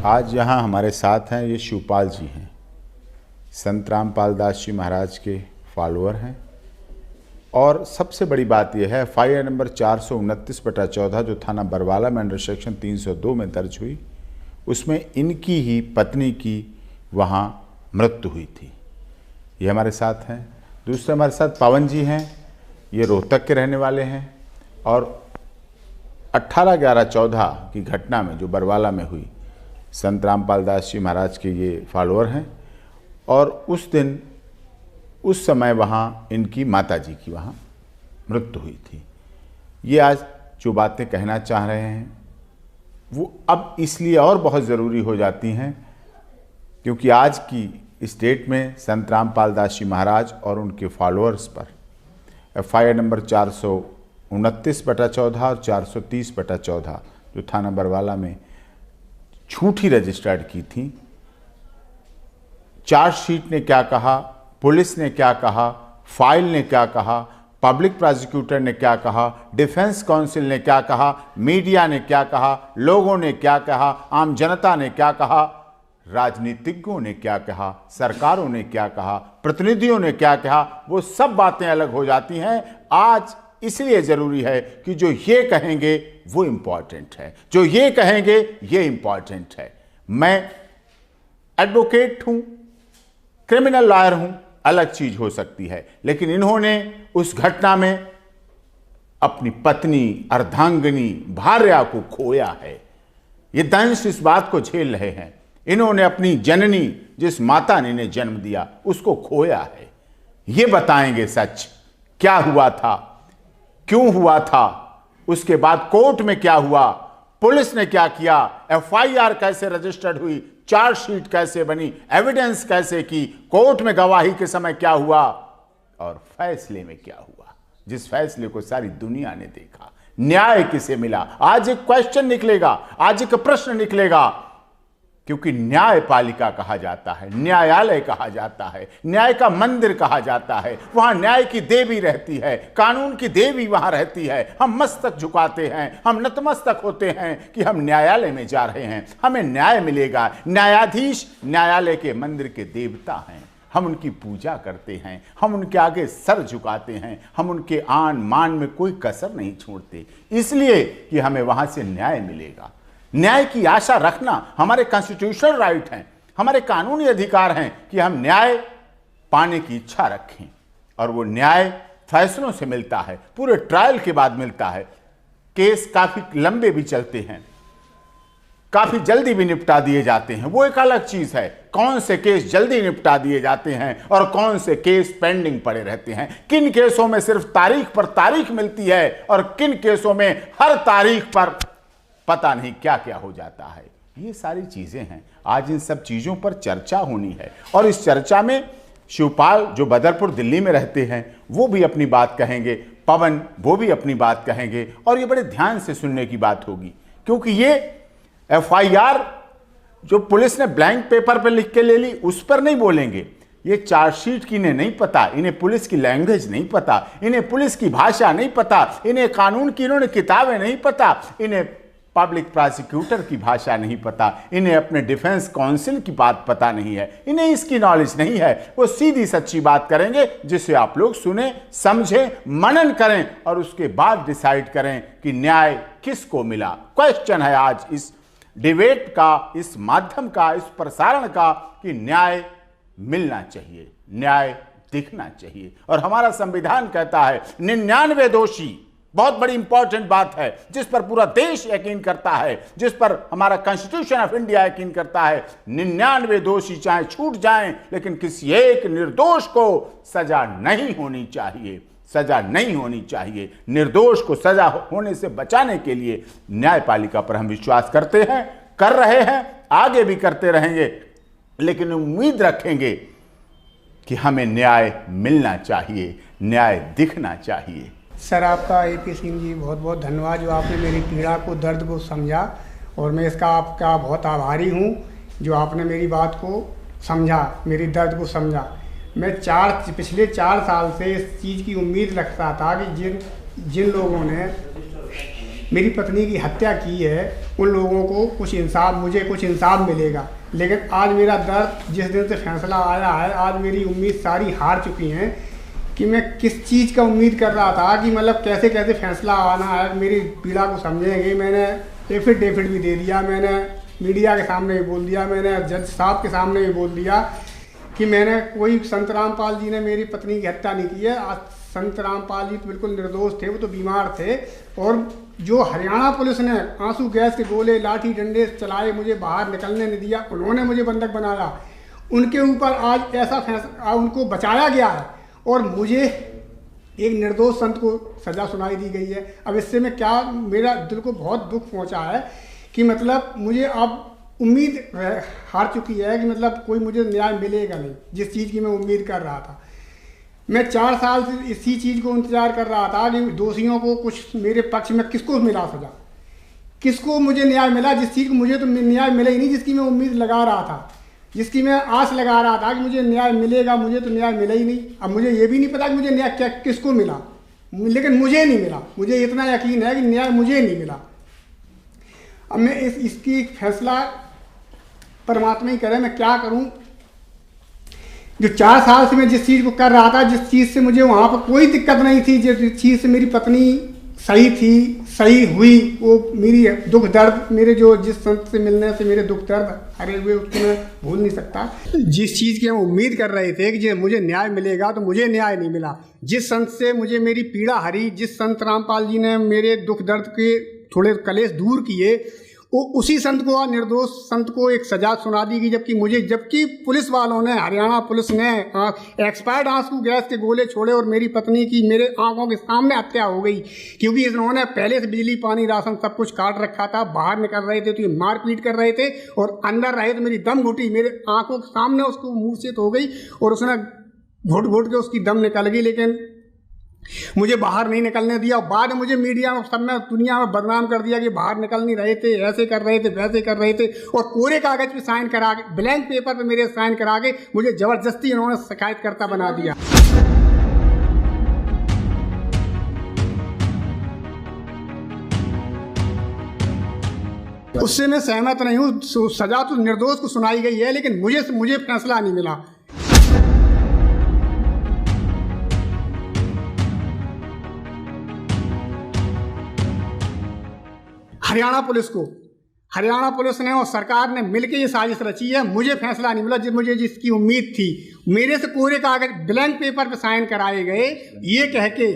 आज यहाँ हमारे साथ हैं ये शिवपाल जी हैं, संत रामपाल दास जी महाराज के फॉलोअर हैं। और सबसे बड़ी बात यह है, FIR नंबर 429/14 जो थाना बरवाला में अंडर सेक्शन 302 में दर्ज हुई, उसमें इनकी ही पत्नी की वहाँ मृत्यु हुई थी। ये हमारे साथ हैं। दूसरे हमारे साथ पवन जी हैं, ये रोहतक के रहने वाले हैं और 18/11/14 की घटना में जो बरवाला में हुई, संत रामपाल दास जी महाराज के ये फॉलोअर हैं। और उस दिन उस समय वहाँ इनकी माता जी की वहाँ मृत्यु हुई थी। ये आज जो बातें कहना चाह रहे हैं वो अब इसलिए और बहुत ज़रूरी हो जाती हैं क्योंकि आज की स्टेट में संत रामपाल दास जी महाराज और उनके फॉलोअर्स पर FIR नंबर 429/14 और 430/14 जो थाना बरवाला में झूठी रजिस्टर्ड की थी। चार्जशीट ने क्या कहा, पुलिस ने क्या कहा, फाइल ने क्या कहा, पब्लिक प्रोसिक्यूटर ने क्या कहा, डिफेंस काउंसिल ने क्या कहा, मीडिया ने क्या कहा, लोगों ने क्या कहा, आम जनता ने क्या कहा, राजनीतिज्ञों ने क्या कहा, सरकारों ने क्या कहा, प्रतिनिधियों ने क्या कहा, वो सब बातें अलग हो जाती हैं। आज इसलिए ज़रूरी है कि जो ये कहेंगे वो इम्पॉर्टेंट है, जो ये कहेंगे ये इम्पॉर्टेंट है। मैं एडवोकेट हूँ, क्रिमिनल लॉयर हूँ, अलग चीज हो सकती है, लेकिन इन्होंने उस घटना में अपनी पत्नी, अर्धांगिनी, भार्या को खोया है। ये दंश इस बात को झेल रहे हैं। इन्होंने अपनी जननी, जिस माता ने इन्हें जन्म दिया, उसको खोया है। ये बताएंगे सच, क्या हुआ था, क्यों हुआ था, उसके बाद कोर्ट में क्या हुआ, पुलिस ने क्या किया, FIR कैसे रजिस्टर्ड हुई, चार्जशीट कैसे बनी, एविडेंस कैसे की, कोर्ट में गवाही के समय क्या हुआ और फैसले में क्या हुआ, जिस फैसले को सारी दुनिया ने देखा। न्याय किसे मिला, आज एक क्वेश्चन निकलेगा, आज एक प्रश्न निकलेगा, क्योंकि न्यायपालिका कहा जाता है, न्यायालय कहा जाता है, न्याय का मंदिर कहा जाता है। वहां न्याय की देवी रहती है, कानून की देवी वहां रहती है। हम मस्तक झुकाते हैं, हम नतमस्तक होते हैं कि हम न्यायालय में जा रहे हैं, हमें न्याय मिलेगा। न्यायाधीश न्यायालय के मंदिर के देवता हैं, हम उनकी पूजा करते हैं, हम उनके आगे सर झुकाते हैं, हम उनके आन मान में कोई कसर नहीं छोड़ते, इसलिए कि हमें वहां से न्याय मिलेगा। न्याय की आशा रखना हमारे कॉन्स्टिट्यूशनल राइट हैं, हमारे कानूनी अधिकार हैं कि हम न्याय पाने की इच्छा रखें। और वो न्याय फैसलों से मिलता है, पूरे ट्रायल के बाद मिलता है। केस काफी लंबे भी चलते हैं, काफी जल्दी भी निपटा दिए जाते हैं, वो एक अलग चीज है। कौन से केस जल्दी निपटा दिए जाते हैं और कौन से केस पेंडिंग पड़े रहते हैं, किन केसों में सिर्फ तारीख पर तारीख मिलती है और किन केसों में हर तारीख पर पता नहीं क्या क्या हो जाता है। ये सारी चीजें हैं, आज इन सब चीजों पर चर्चा होनी है। और इस चर्चा में शिवपाल जो बदरपुर दिल्ली में रहते हैं वो भी अपनी बात कहेंगे, पवन वो भी अपनी बात कहेंगे, और ये बड़े ध्यान से सुनने की बात होगी, क्योंकि ये FIR जो पुलिस ने ब्लैंक पेपर पर लिख के ले ली उस पर नहीं बोलेंगे। ये चार्जशीट की इन्हें नहीं पता, इन्हें पुलिस की लैंग्वेज नहीं पता, इन्हें पुलिस की भाषा नहीं पता, इन्हें कानून की इन्होंने किताबें नहीं पता, इन्हें पब्लिक प्रोसिक्यूटर की भाषा नहीं पता, इन्हें अपने डिफेंस काउंसिल की बात पता नहीं है, इन्हें इसकी नॉलेज नहीं है। वो सीधी सच्ची बात करेंगे जिसे आप लोग सुने, समझें, मनन करें और उसके बाद डिसाइड करें कि न्याय किसको मिला। क्वेश्चन है आज इस डिबेट का, इस माध्यम का, इस प्रसारण का, कि न्याय मिलना चाहिए, न्याय दिखना चाहिए। और हमारा संविधान कहता है 99 दोषी, बहुत बड़ी इंपॉर्टेंट बात है जिस पर पूरा देश यकीन करता है, जिस पर हमारा कॉन्स्टिट्यूशन ऑफ इंडिया यकीन करता है। 99 दोषी चाहे छूट जाएं, लेकिन किसी एक निर्दोष को सजा नहीं होनी चाहिए, सजा नहीं होनी चाहिए। निर्दोष को सजा होने से बचाने के लिए न्यायपालिका पर हम विश्वास करते हैं, कर रहे हैं, आगे भी करते रहेंगे, लेकिन उम्मीद रखेंगे कि हमें न्याय मिलना चाहिए, न्याय दिखना चाहिए। सर आपका AP सिंह जी बहुत बहुत धन्यवाद जो आपने मेरी पीड़ा को, दर्द को समझा, और मैं इसका आपका बहुत आभारी हूँ जो आपने मेरी बात को समझा, मेरी दर्द को समझा। मैं पिछले 4 साल से इस चीज़ की उम्मीद रखता था कि जिन लोगों ने मेरी पत्नी की हत्या की है उन लोगों को कुछ इंसाफ, मुझे कुछ इंसाफ मिलेगा। लेकिन आज मेरा दर्द, जिस दिन से फैसला आया है, आज मेरी उम्मीद सारी हार चुकी हैं कि मैं किस चीज़ का उम्मीद कर रहा था कि मतलब कैसे कैसे फैसला आना है, मेरी पीड़ा को समझेंगे। मैंने एफिडेविट भी दे दिया, मैंने मीडिया के सामने भी बोल दिया, मैंने जज साहब के सामने भी बोल दिया कि मैंने कोई, संत रामपाल जी ने मेरी पत्नी की हत्या नहीं की है। आज संत रामपाल जी तो बिल्कुल निर्दोष थे, वो तो बीमार थे। और जो हरियाणा पुलिस ने आंसू गैस के गोले, लाठी डंडे चलाए, मुझे बाहर निकलने नहीं दिया, उन्होंने मुझे बंधक बनाया, उनके ऊपर आज ऐसा फैसला, उनको बचाया गया है और मुझे एक निर्दोष संत को सज़ा सुनाई दी गई है। अब इससे मैं क्या, मेरा दिल को बहुत दुख पहुंचा है कि मतलब मुझे अब उम्मीद हार चुकी है कि मतलब कोई मुझे न्याय मिलेगा नहीं, जिस चीज़ की मैं उम्मीद कर रहा था। मैं 4 साल से इसी चीज़ को इंतज़ार कर रहा था कि दोषियों को कुछ मेरे पक्ष में किसको मिला सज़ा, किसको मुझे न्याय मिला, जिस चीज़ को मुझे तो न्याय मिला ही नहीं, जिसकी मैं उम्मीद लगा रहा था, जिसकी मैं आस लगा रहा था कि मुझे न्याय मिलेगा, मुझे तो न्याय मिला ही नहीं। अब मुझे ये भी नहीं पता कि मुझे न्याय क्या किसको मिला, लेकिन मुझे नहीं मिला। मुझे इतना यकीन है कि न्याय मुझे नहीं मिला। अब मैं इसकी फैसला परमात्मा ही करे, मैं क्या करूं। जो 4 साल से मैं जिस चीज़ को कर रहा था, जिस चीज़ से मुझे वहाँ पर कोई दिक्कत नहीं थी, जिस चीज़ से मेरी पत्नी सही थी, सही हुई, वो मेरी दुख दर्द, मेरे जो जिस संत से मिलने से मेरे दुख दर्द हरे हुए, उसको मैं भूल नहीं सकता। जिस चीज़ की हम उम्मीद कर रहे थे कि मुझे न्याय मिलेगा, तो मुझे न्याय नहीं मिला। जिस संत से मुझे मेरी पीड़ा हरी, जिस संत रामपाल जी ने मेरे दुख दर्द के थोड़े कलेश दूर किए, वो उसी संत को, निर्दोष संत को एक सजा सुना दी गई। जबकि पुलिस वालों ने, हरियाणा पुलिस ने एक्सपायर्ड आंसू गैस के गोले छोड़े और मेरी पत्नी की मेरे आंखों के सामने हत्या हो गई, क्योंकि इन्होंने पहले से बिजली, पानी, राशन सब कुछ काट रखा था। बाहर निकल रहे थे तो ये मारपीट कर रहे थे, और अंदर रहे तो मेरी दम घुटी, मेरे आंखों के सामने उसको मूर्छित हो गई और उसने घुट घुट के उसकी दम निकल गई, लेकिन मुझे बाहर नहीं निकलने दिया। और बाद में मुझे मीडिया में, सब में, दुनिया में बदनाम कर दिया कि बाहर निकल नहीं रहे थे, ऐसे कर रहे थे, वैसे कर रहे थे, और कोरे कागज पे साइन करा के, ब्लैंक पेपर पे मेरे साइन करा के मुझे जबरदस्ती इन्होंने शिकायतकर्ता बना दिया। उससे मैं सहमत नहीं हूँ। सजा तो निर्दोष को सुनाई गई है, लेकिन मुझे फैसला नहीं मिला। हरियाणा पुलिस ने और सरकार ने मिलकर ये साजिश रची है। मुझे फैसला नहीं मिला, मुझे जिसकी उम्मीद थी। मेरे से कोरे कागज, ब्लैंक पेपर पे साइन कराए गए, ये कह के,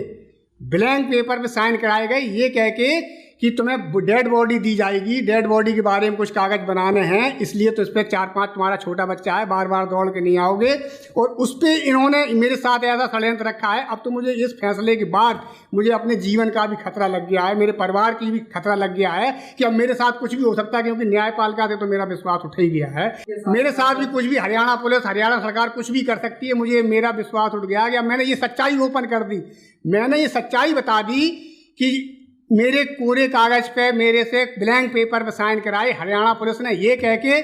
ब्लैंक पेपर पे साइन कराए गए ये कह के कि तुम्हें डेड बॉडी दी जाएगी, डेड बॉडी के बारे में कुछ कागज बनाने हैं, इसलिए तो इस पर 4-5 तुम्हारा छोटा बच्चा है, बार बार दौड़ के नहीं आओगे। और उस पर इन्होंने मेरे साथ ऐसा षड्यंत्र रखा है। अब तो मुझे इस फैसले के बाद मुझे अपने जीवन का भी खतरा लग गया है, मेरे परिवार की भी खतरा लग गया है कि अब मेरे साथ कुछ भी हो सकता है, क्योंकि न्यायपालिका से तो मेरा विश्वास उठ ही गया है। मेरे साथ भी कुछ भी, हरियाणा पुलिस, हरियाणा सरकार कुछ भी कर सकती है। मुझे मेरा विश्वास उठ गया कि मैंने ये सच्चाई ओपन कर दी, मैंने ये सच्चाई बता दी कि मेरे कोरे कागज पे मेरे से ब्लैंक पेपर पे साइन कराए हरियाणा पुलिस ने, ये कह के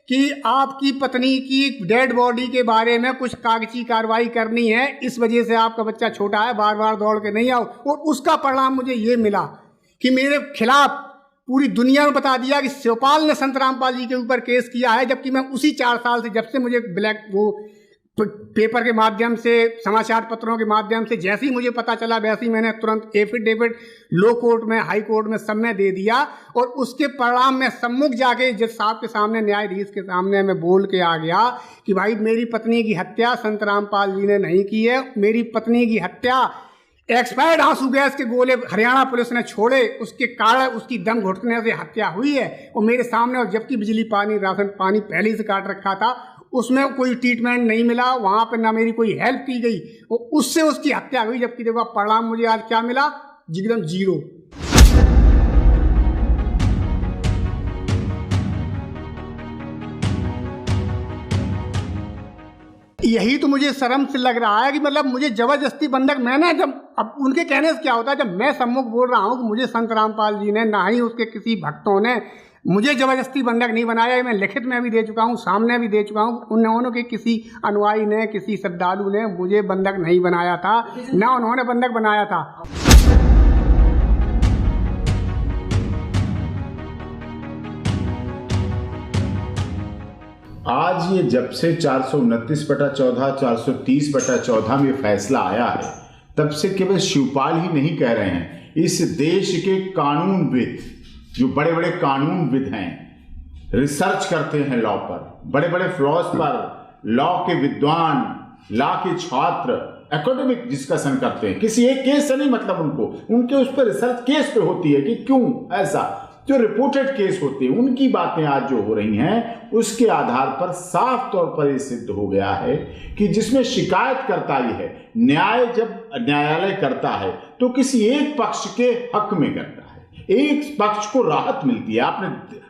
कि आपकी पत्नी की डेड बॉडी के बारे में कुछ कागजी कार्रवाई करनी है, इस वजह से आपका बच्चा छोटा है, बार बार दौड़ के नहीं आओ। और उसका परिणाम मुझे ये मिला कि मेरे खिलाफ पूरी दुनिया में बता दिया कि शिवपाल ने संत रामपाल जी के ऊपर केस किया है, जबकि मैं उसी 4 साल से, जब से मुझे पेपर के माध्यम से, समाचार पत्रों के माध्यम से जैसे ही मुझे पता चला, वैसे ही मैंने तुरंत एफिडेविट लो कोर्ट में, हाई कोर्ट में सब में दे दिया। और उसके परिणाम में सम्मुख जाके जज साहब के सामने, न्यायाधीश के सामने मैं बोल के आ गया कि भाई मेरी पत्नी की हत्या संत रामपाल जी ने नहीं की है, मेरी पत्नी की हत्या एक्सपायर्ड आंसू गैस के गोले हरियाणा पुलिस ने छोड़े, उसके कारण उसकी दम घुटने से हत्या हुई है। और मेरे सामने, और जबकि बिजली, पानी, राशन पानी पहले से काट रखा था, उसमें कोई ट्रीटमेंट नहीं मिला, वहाँ पर ना मेरी कोई हेल्प की गई, और उससे उसकी हत्या हुई। जबकि देखो परिणाम मुझे आज क्या मिला, एकदम 0। यही तो मुझे शर्म से लग रहा है कि मतलब मुझे जबरदस्ती बंधक, मैंने जब, अब उनके कहने से क्या होता है, जब मैं सम्मुख बोल रहा हूँ कि मुझे संत रामपाल जी ने, ना ही उसके किसी भक्तों ने मुझे जबरदस्ती बंधक नहीं बनाया। मैं लिखित में भी दे चुका हूँ, सामने भी दे चुका हूँ, उन्होंने के किसी अनुयायी ने, किसी श्रद्धालु ने मुझे बंधक नहीं बनाया था, ना उन्होंने बंधक बनाया था। आज ये जब से 429/14, 430/14 में फैसला आया है, तब से केवल शिवपाल ही नहीं कह रहे हैं, इस देश के कानूनविद, जो बड़े बड़े कानूनविद हैं, रिसर्च करते हैं लॉ पर, बड़े बड़े फिलोसफर, लॉ के विद्वान, लॉ के छात्र एकेडमिक डिस्कशन करते हैं। किसी एक केस से नहीं मतलब उनके उस पर रिसर्च केस पे होती है कि क्यों ऐसा, जो रिपोर्टेड केस होते हैं उनकी बातें आज जो हो रही हैं, उसके आधार पर साफ तौर पर यह सिद्ध हो गया है कि जिसमें शिकायत करता ही है, न्याय जब न्यायालय करता है तो किसी एक पक्ष के हक में करता है, एक पक्ष को राहत मिलती है। आपने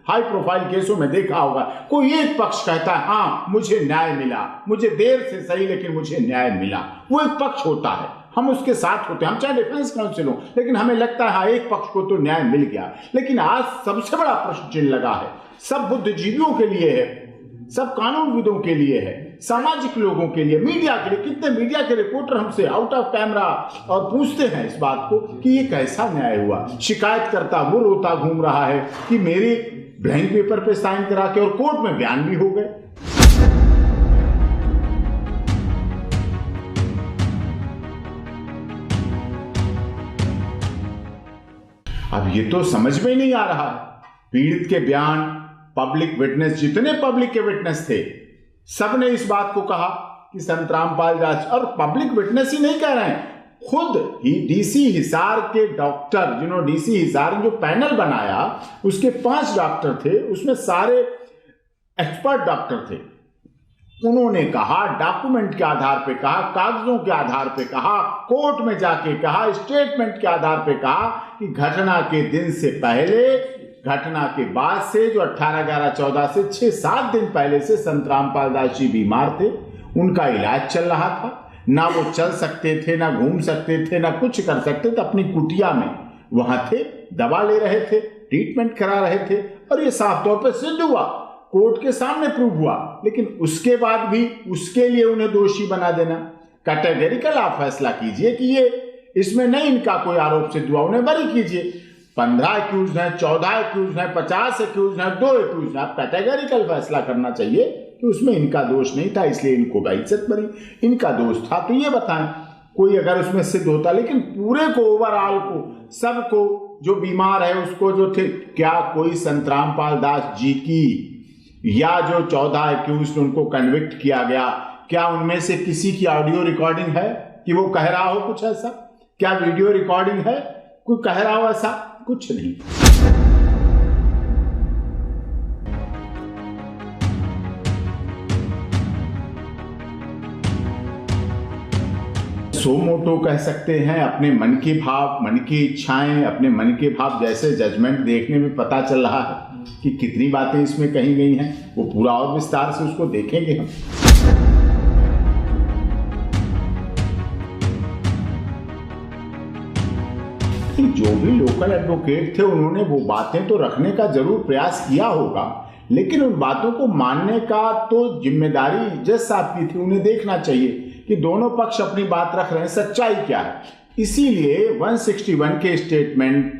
हाई प्रोफाइल केसों में देखा होगा, कोई एक पक्ष कहता है हाँ मुझे न्याय मिला, मुझे देर से सही लेकिन मुझे न्याय मिला, वो एक पक्ष होता है, हम उसके साथ होते हैं, हम चाहे डिफेंस काउंसिल हो, लेकिन हमें लगता है हाँ एक पक्ष को तो न्याय मिल गया। लेकिन आज सबसे बड़ा प्रश्न चिन्ह लगा है, सब बुद्धिजीवियों के लिए है, सब कानूनविदों के लिए है, सामाजिक लोगों के लिए, मीडिया के लिए। कितने मीडिया के रिपोर्टर हमसे आउट ऑफ कैमरा और पूछते हैं इस बात को कि ये कैसा न्याय हुआ। शिकायत करता वो रोता घूम रहा है कि मेरे ब्लैंक पेपर पे साइन करा के, और कोर्ट में बयान भी हो गए। अब ये तो समझ में नहीं आ रहा है, पीड़ित के बयान, पब्लिक विटनेस, जितने पब्लिक के विटनेस थे सबने इस बात को कहा कि संत रामपाल दास, और पब्लिक विटनेस ही नहीं कह रहे हैं, खुद ही डीसी हिसार के डॉक्टर, जिन्होंने डीसी हिसार जो पैनल बनाया उसके 5 डॉक्टर थे, उसमें सारे एक्सपर्ट डॉक्टर थे, उन्होंने कहा, डॉक्यूमेंट के आधार पे कहा, कागजों के आधार पे कहा, कोर्ट में जाके कहा, स्टेटमेंट के आधार पे कहा कि घटना के दिन से पहले, घटना के बाद से, जो 18/11/14 से 6-7 दिन पहले से संत रामपाल दास जी बीमार थे, उनका इलाज चल रहा था, ना वो चल सकते थे, ना घूम सकते थे, ना कुछ कर सकते थे, अपनी कुटिया में वहां थे, दवा ले रहे थे, ट्रीटमेंट करा रहे थे, और ये साफ तौर पर सिद्ध हुआ, कोर्ट के सामने प्रूव हुआ। लेकिन उसके बाद भी उसके लिए उन्हें दोषी बना देना, कैटेगरिकल आप फैसला कीजिए कि ये इसमें नहीं इनका कोई आरोप सिद्ध हुआ, उन्हें बरी कीजिए। 15 एक्यूज हैं, 14 एक्यूज हैं, 50 एक्यूज हैं, 2 एक्यूज हैं, आप कैटेगरिकल फैसला करना चाहिए कि उसमें इनका दोष नहीं था, इसलिए इनको बेइज्जत बनी। इनका दोष था तो ये बताएं, कोई अगर उसमें सिद्ध होता। लेकिन पूरे को, ओवरऑल को, सबको, जो बीमार है उसको, जो थे, क्या कोई संत रामपाल दास जी की या जो 14 एक्यूज उनको कन्विक्ट किया गया, क्या उनमें से किसी की ऑडियो रिकॉर्डिंग है कि वो कह रहा हो कुछ ऐसा? क्या वीडियो रिकॉर्डिंग है, कोई कह रहा हो ऐसा? कुछ नहीं। सो मोटो कह सकते हैं, अपने मन के भाव, मन की इच्छाएं, अपने मन के भाव, जैसे जजमेंट देखने में पता चल रहा है कि कितनी बातें इसमें कही गई हैं, वो पूरा और विस्तार से उसको देखेंगे हम। जो भी लोकल एडवोकेट थे उन्होंने वो बातें तो रखने का जरूर प्रयास किया होगा, लेकिन उन बातों को मानने का तो जिम्मेदारी जज साहब की थी। उन्हें देखना चाहिए कि दोनों पक्ष अपनी बात रख रहे हैं, सच्चाई क्या है। इसीलिए 161 के स्टेटमेंट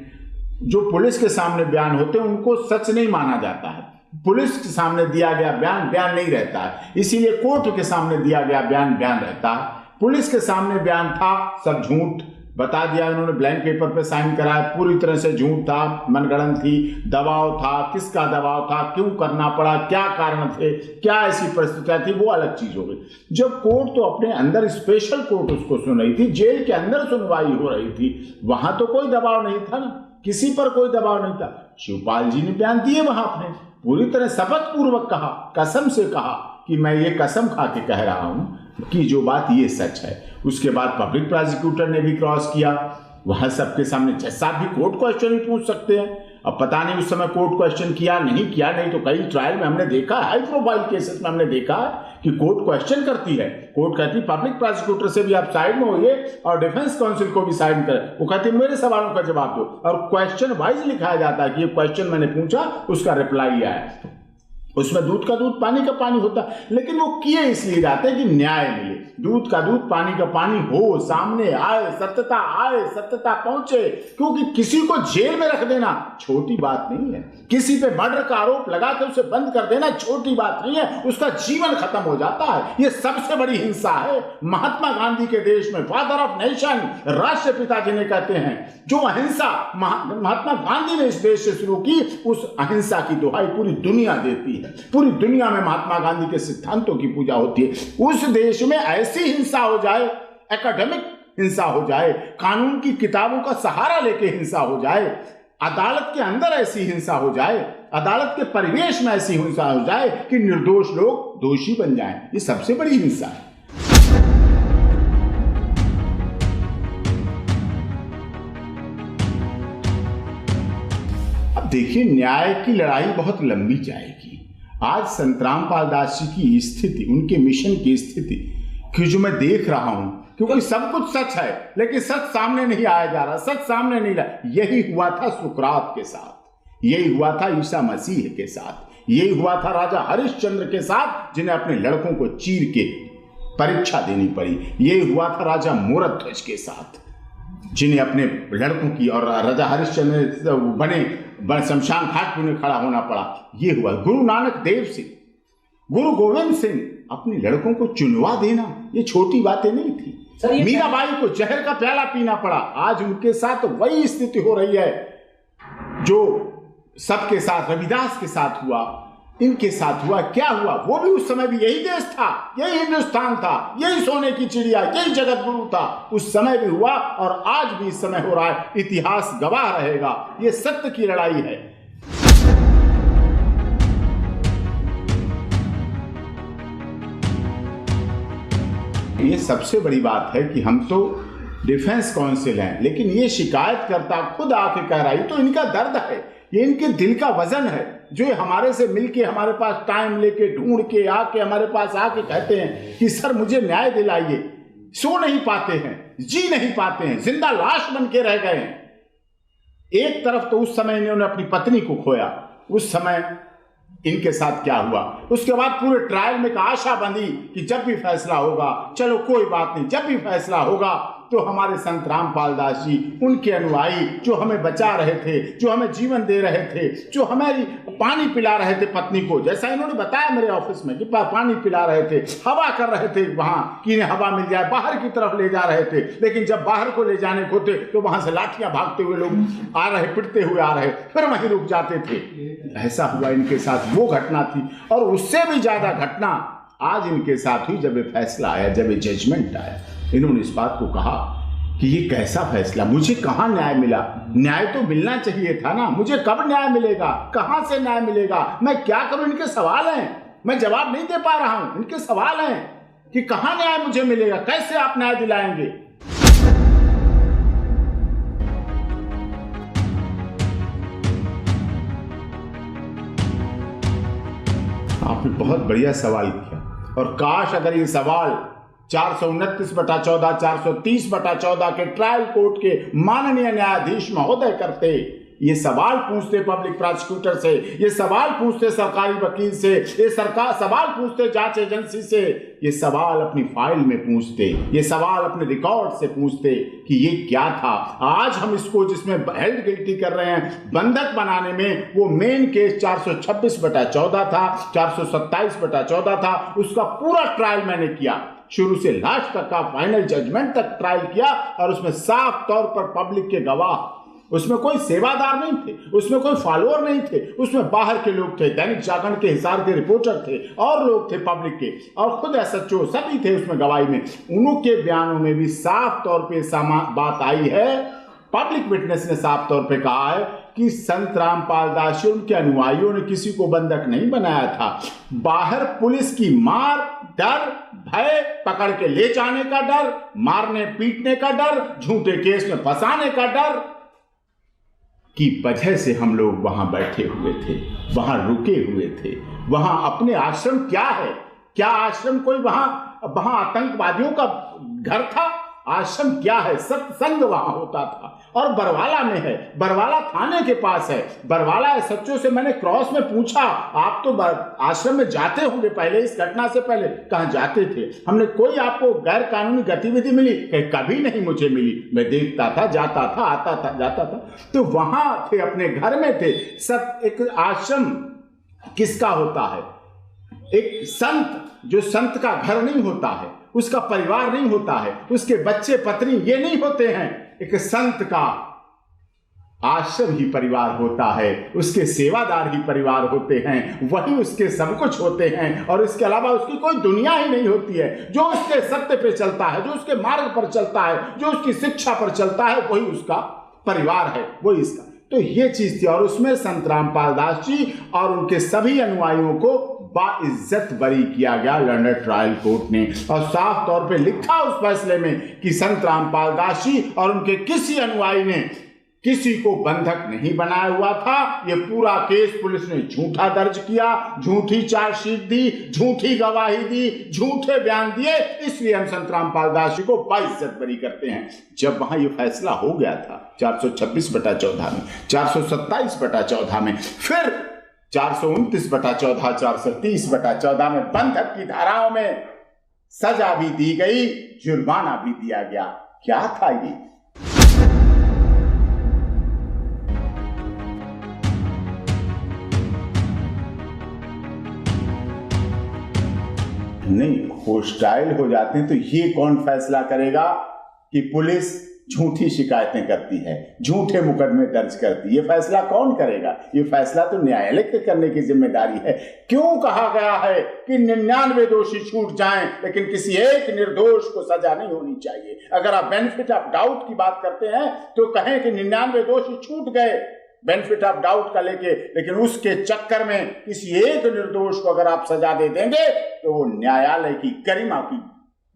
जो पुलिस के सामने बयान होते हैं उनको सच नहीं माना जाता है। पुलिस के सामने दिया गया बयान बयान नहीं रहता है, इसीलिए कोर्ट के सामने दिया गया बयान बयान रहता है। पुलिस के सामने बयान था, सब झूठ बता दिया, उन्होंने ब्लैंक पेपर पे साइन कराया, पूरी तरह से झूठ था, मनगढ़ंत थी, दबाव था, किसका दबाव था, क्यों करना पड़ा, क्या कारण थे, क्या ऐसी परिस्थितियां थी, वो अलग चीज हो गई। जब कोर्ट तो अपने अंदर स्पेशल कोर्ट उसको सुन रही थी, जेल के अंदर सुनवाई हो रही थी, वहां तो कोई दबाव नहीं था ना, किसी पर कोई दबाव नहीं था। शिवपाल जी ने बयान दिए वहां अपने, पूरी तरह शपथ पूर्वक कहा, कसम से कहा कि मैं ये कसम खा के कह रहा हूं कि जो बात ये सच है। उसके बाद पब्लिक प्रोसिक्यूटर ने भी क्रॉस किया, वहां सबके सामने जज साहब भी कोर्ट क्वेश्चन ही पूछ सकते हैं। अब पता नहीं उस समय कोर्ट क्वेश्चन किया नहीं किया, नहीं तो कई ट्रायल में हमने देखा, हाई प्रोफाइल केसेस में हमने देखा कि कोर्ट क्वेश्चन करती है, कोर्ट कहती है पब्लिक प्रोसिक्यूटर से भी आप साइड में होइए और डिफेंस काउंसिल को भी साइड करें, वो कहती है मेरे सवालों का जवाब दो, और क्वेश्चन वाइज लिखाया जाता है कि ये क्वेश्चन मैंने पूछा, उसका रिप्लाई आया। उसमें दूध का दूध पानी का पानी होता, लेकिन वो किए इसलिए जाते हैं कि न्याय मिले। दूध का दूध पानी का पानी हो, सामने आए, सत्यता पहुंचे। क्योंकि किसी को जेल में रख देना छोटी बात नहीं है, किसी पे मर्डर का आरोप लगा के उसे बंद कर देना छोटी बात नहीं है, उसका जीवन खत्म हो जाता है। ये सबसे बड़ी हिंसा है। महात्मा गांधी के देश में फादर ऑफ नेशन, राष्ट्रपिता जिन्हें कहते हैं, जो अहिंसा महात्मा गांधी ने इस देश से शुरू की, उस अहिंसा की दुहाई पूरी दुनिया देती है। पूरी दुनिया में महात्मा गांधी के सिद्धांतों की पूजा होती है। उस देश में ऐसी हिंसा हो जाए, एकेडमिक हिंसा हो जाए, कानून की किताबों का सहारा लेके हिंसा हो जाए, अदालत के अंदर ऐसी हिंसा हो जाए, अदालत के परिवेश में ऐसी हिंसा हो जाए कि निर्दोष लोग दोषी बन जाएं, ये सबसे बड़ी हिंसा है। अब देखिए, न्याय की लड़ाई बहुत लंबी जाएगी। आज संत रामपाल दास जी की स्थिति, उनके मिशन की स्थिति कि जो मैं देख रहा हूं, क्योंकि सब कुछ सच है लेकिन सच सामने नहीं आया जा रहा, सच सामने नहीं लाया। यही हुआ था सुकरात के साथ, यही हुआ था ईसा मसीह के साथ, यही हुआ था राजा हरिश्चंद्र के साथ, जिन्हें अपने लड़कों को चीर के परीक्षा देनी पड़ी। यही हुआ था राजा मोरध्वज के साथ, जिन्हें अपने लड़कों की, और राजा हरिश्चंद्र बने शमशान घाट में खड़ा होना पड़ा। ये हुआ गुरु नानक देव सिंह, गुरु गोविंद सिंह, अपने लड़कों को चुनवा देना ये छोटी बातें नहीं थी। मीराबाई को जहर का प्याला पीना पड़ा। आज उनके साथ वही स्थिति हो रही है जो सबके साथ, रविदास के साथ हुआ, इनके साथ हुआ। क्या हुआ? वो भी उस समय भी यही देश था, यही हिंदुस्तान था, यही सोने की चिड़िया, यही जगत गुरु था। उस समय भी हुआ और आज भी इस समय हो रहा है। इतिहास गवाह रहेगा, ये सत्य की लड़ाई है। ये सबसे बड़ी बात है कि हम तो डिफेंस काउंसिल हैं, लेकिन ये शिकायतकर्ता खुद आके कह रहा है, तो इनका दर्द है, ये इनके दिल का वजन है, जो हमारे से मिलके, हमारे पास टाइम लेके, ढूंढ के आके हमारे पास आके कहते हैं कि सर मुझे न्याय दिलाइए। सो नहीं पाते हैं, जी नहीं पाते हैं, जिंदा लाश बन के रह गए हैं। एक तरफ तो उस समय इन्होंने अपनी पत्नी को खोया, उस समय इनके साथ क्या हुआ। उसके बाद पूरे ट्रायल में एक आशा बंधी कि जब भी फैसला होगा, चलो कोई बात नहीं, जब भी फैसला होगा तो हमारे संत रामपाल दास जी, उनके अनुयायी जो हमें बचा रहे थे, जो हमें जीवन दे रहे थे, जो हमारी पानी पिला रहे थे पत्नी को, जैसा इन्होंने बताया मेरे ऑफिस में कि पानी पिला रहे थे, हवा कर रहे थे वहां कि इन्हें हवा मिल जाए, बाहर की तरफ ले जा रहे थे। लेकिन जब बाहर को ले जाने को थे तो वहां से लाठियां भागते हुए लोग आ रहे, पिटते हुए आ रहे, फिर वहीं रुक जाते थे। ऐसा हुआ इनके साथ, वो घटना थी। और उससे भी ज्यादा घटना आज इनके साथ हुई जब ये फैसला आया, जब ये जजमेंट आया। इन्होंने इस बात को कहा कि ये कैसा फैसला, मुझे कहाँ न्याय मिला? न्याय तो मिलना चाहिए था ना, मुझे कब न्याय मिलेगा, कहाँ से न्याय मिलेगा, मैं क्या करूं? इनके सवाल हैं, मैं जवाब नहीं दे पा रहा हूं। इनके सवाल हैं कि कहाँ न्याय मुझे मिलेगा, कैसे आप न्याय दिलाएंगे? आपने बहुत बढ़िया सवाल किया, और काश अगर ये सवाल 429/14, 430/14 के ट्रायल कोर्ट के माननीय न्यायाधीश महोदय करते, ये सवाल पूछते पब्लिक प्रोसिक्यूटर से, ये सवाल पूछते सरकारी वकील से, ये सवाल पूछते जांच एजेंसी से, ये सवाल अपनी फाइल में पूछते, ये सवाल अपने रिकॉर्ड से पूछते कि ये क्या था। आज हम इसको, जिसमें हेल्ड गिल्टी कर रहे हैं बंधक बनाने में, वो मेन केस 426/14 था, 427/14 था, उसका पूरा ट्रायल मैंने किया, शुरू से लास्ट तक का फाइनल जजमेंट तक ट्रायल किया। और उसमें साफ तौर पर पब्लिक के गवाह, उसमें कोई सेवादार नहीं थे, उसमें कोई फॉलोअर नहीं थे, उसमें बाहर के लोग थे, दैनिक जागरण के हिसार के रिपोर्टर थे, और लोग थे पब्लिक के, और खुद एसएचओ सभी थे उसमें गवाही में। उनके बयानों में भी साफ तौर पे बात आई है, पब्लिक विटनेस ने साफ तौर पे कहा है कि संत रामपाल दास जी, उनके अनुयायियों ने किसी को बंधक नहीं बनाया था। बाहर पुलिस की मार, डर, भय, पकड़ के ले जाने का डर, मारने पीटने का डर, झूठे केस में फंसाने का डर की वजह से हम लोग वहां बैठे हुए थे, वहां रुके हुए थे। वहां अपने आश्रम क्या है, क्या आश्रम कोई वहां आतंकवादियों का घर था? आश्रम क्या है, सत्संग वहां होता था। और बरवाला में है, बरवाला थाने के पास है। बरवाला सच्चों से मैंने क्रॉस में पूछा, आप तो आश्रम में जाते होंगे पहले, इस घटना से पहले कहां जाते थे? हमने कोई आपको गैर कानूनी गतिविधि मिली? कभी नहीं मुझे मिली, मैं देखता था, जाता था, आता था, जाता था। तो वहां थे, अपने घर में थे। एक आश्रम किसका होता है? एक संत, जो संत का घर नहीं होता है, उसका परिवार नहीं होता है, उसके बच्चे पत्नी ये नहीं होते हैं। एक संत का आश्रम ही परिवार होता है, उसके सेवादार ही परिवार होते हैं, वही उसके सब कुछ होते हैं। और इसके अलावा उसकी कोई दुनिया ही नहीं होती है। जो उसके सत्य पे चलता है, जो उसके मार्ग पर चलता है, जो उसकी शिक्षा पर चलता है, वही उसका परिवार है, वही इसका। तो ये चीज थी। और उसमें संत रामपाल दास जी और उनके सभी अनुयायियों को बाइज्जत बरी किया गया लंदन ट्रायल कोर्ट ने। और साफ तौर पे लिखा उस फैसले में कि संत रामपाल दास जी और उनके किसी अनुयायी ने किसी को बंधक नहीं बनाया हुआ था। ये पूरा केस पुलिस ने झूठा दर्ज किया, झूठी चार्जशीट दी, झूठी गवाही दी, झूठे बयान दिए। इसलिए हम संत रामपाल दास जी को बाइज्जत बरी करते हैं। जब वहां ये फैसला हो गया था 426/14 में, 427/14 में, फिर 429/14, 430/14 में बंधक की धाराओं में सजा भी दी गई, जुर्माना भी दिया गया। क्या था ये? नहीं, होस्टाइल हो जाते हैं तो ये कौन फैसला करेगा कि पुलिस झूठी शिकायतें करती है, झूठे मुकदमे दर्ज करती है? ये फैसला कौन करेगा? ये फैसला तो न्यायालय के करने की जिम्मेदारी है। क्यों कहा गया है कि 99 दोषी छूट जाएं, लेकिन किसी एक निर्दोष को सजा नहीं होनी चाहिए? अगर आप बेनिफिट ऑफ डाउट की बात करते हैं तो कहें कि 99 दोषी छूट गए बेनिफिट ऑफ डाउट का लेके, लेकिन उसके चक्कर में किसी एक निर्दोष को अगर आप सजा दे देंगे तो वो न्यायालय की गरिमा की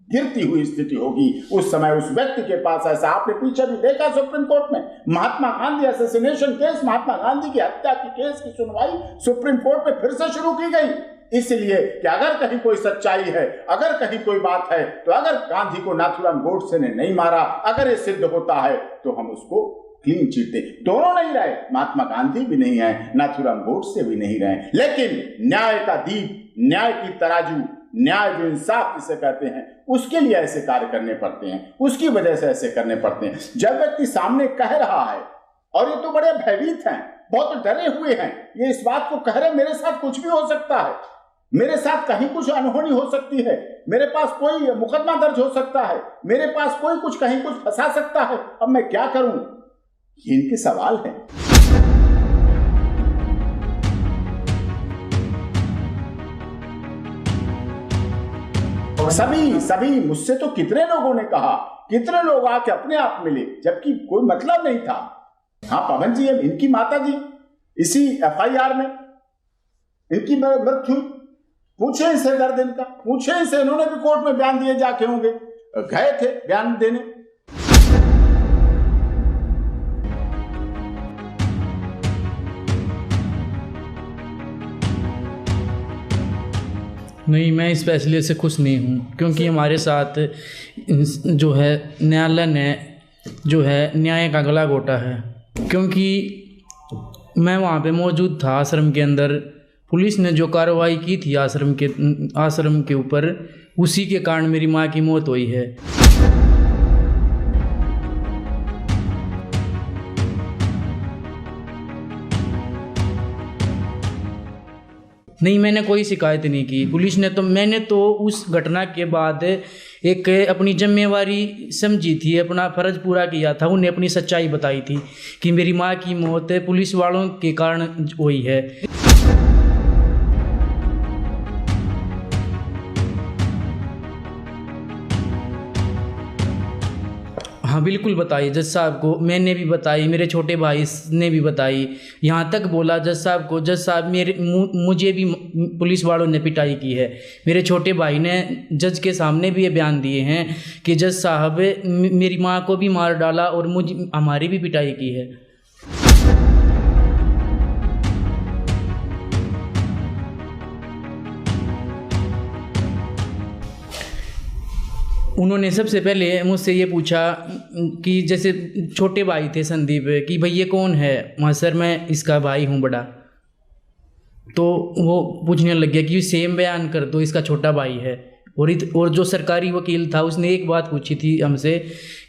गिरती हुई स्थिति होगी। उस समय उस व्यक्ति के पास, ऐसा आपने पीछे भी देखा सुप्रीम कोर्ट में, महात्मा गांधी असैसिनेशन केस, महात्मा गांधी की हत्या की केस की सुनवाई सुप्रीम कोर्ट में फिर से शुरू की गई। इसलिए कि अगर कहीं कोई सच्चाई है, अगर कहीं कोई बात है, तो अगर गांधी को नाथूराम गोडसे ने नहीं मारा, अगर ये सिद्ध होता है तो हम उसको क्लीन चिट दे। दोनों नहीं रहे, महात्मा गांधी भी नहीं है, नाथूराम गोडसे भी नहीं रहे, लेकिन न्याय का दीप, न्याय की तराजू, न्याय जो इंसाफ जिसे कहते हैं, उसके लिए ऐसे कार्य करने पड़ते हैं, उसकी वजह से ऐसे करने पड़ते हैं। जब व्यक्ति सामने कह रहा है और ये तो बड़े भयभीत हैं, बहुत डरे हुए हैं, ये इस बात को कह रहे हैं मेरे साथ कुछ भी हो सकता है, मेरे साथ कहीं कुछ अनहोनी हो सकती है, मेरे पास कोई मुकदमा दर्ज हो सकता है, मेरे पास कोई कुछ कहीं कुछ फंसा सकता है, अब मैं क्या करूं? ये इनके सवाल हैं। सभी मुझसे तो कितने लोगों ने कहा, कितने लोग आके अपने आप मिले, जबकि कोई मतलब नहीं था। हाँ पवन जी, अब इनकी माता जी इसी FIR में इनकी मृत्यु, पूछे इसे दर्द इनका, पूछे इसे, इन्होंने भी कोर्ट में बयान दिए जाके होंगे, गए थे बयान देने। नहीं, मैं इस फैसले से खुश नहीं हूँ, क्योंकि हमारे साथ जो है न्यायालय ने जो है न्याय का गला घोटा है। क्योंकि मैं वहाँ पे मौजूद था आश्रम के अंदर, पुलिस ने जो कार्रवाई की थी आश्रम के ऊपर, उसी के कारण मेरी माँ की मौत हुई है। नहीं, मैंने कोई शिकायत नहीं की। पुलिस ने तो, मैंने तो उस घटना के बाद एक अपनी जिम्मेवारी समझी थी, अपना फ़र्ज पूरा किया था, उन्हें अपनी सच्चाई बताई थी कि मेरी माँ की मौत पुलिस वालों के कारण हुई है। हाँ बिल्कुल बताई जज साहब को, मैंने भी बताई, मेरे छोटे भाई ने भी बताई, यहाँ तक बोला जज साहब को, जज साहब मुझे भी पुलिस वालों ने पिटाई की है। मेरे छोटे भाई ने जज के सामने भी ये बयान दिए हैं कि जज साहब मेरी माँ को भी मार डाला और हमारी भी पिटाई की है। उन्होंने सबसे पहले मुझसे ये पूछा कि जैसे छोटे भाई थे संदीप, कि भाई ये कौन है। हाँ सर, मैं इसका भाई हूँ बड़ा। तो वो पूछने लग गया कि सेम बयान कर दो, इसका छोटा भाई है। और जो सरकारी वकील था उसने एक बात पूछी थी हमसे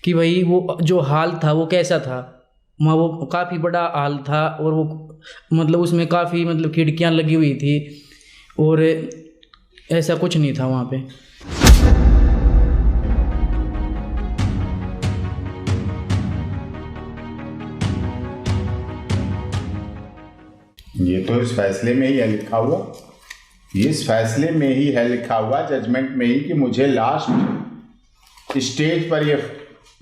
कि भाई वो जो हाल था वो कैसा था। वहाँ वो काफ़ी बड़ा हाल था और वो मतलब उसमें काफ़ी मतलब खिड़कियाँ लगी हुई थी और ऐसा कुछ नहीं था वहाँ पे। ये तो इस फैसले में ही है लिखा हुआ, इस फैसले में ही है लिखा हुआ, जजमेंट में ही, कि मुझे लास्ट स्टेज पर ये,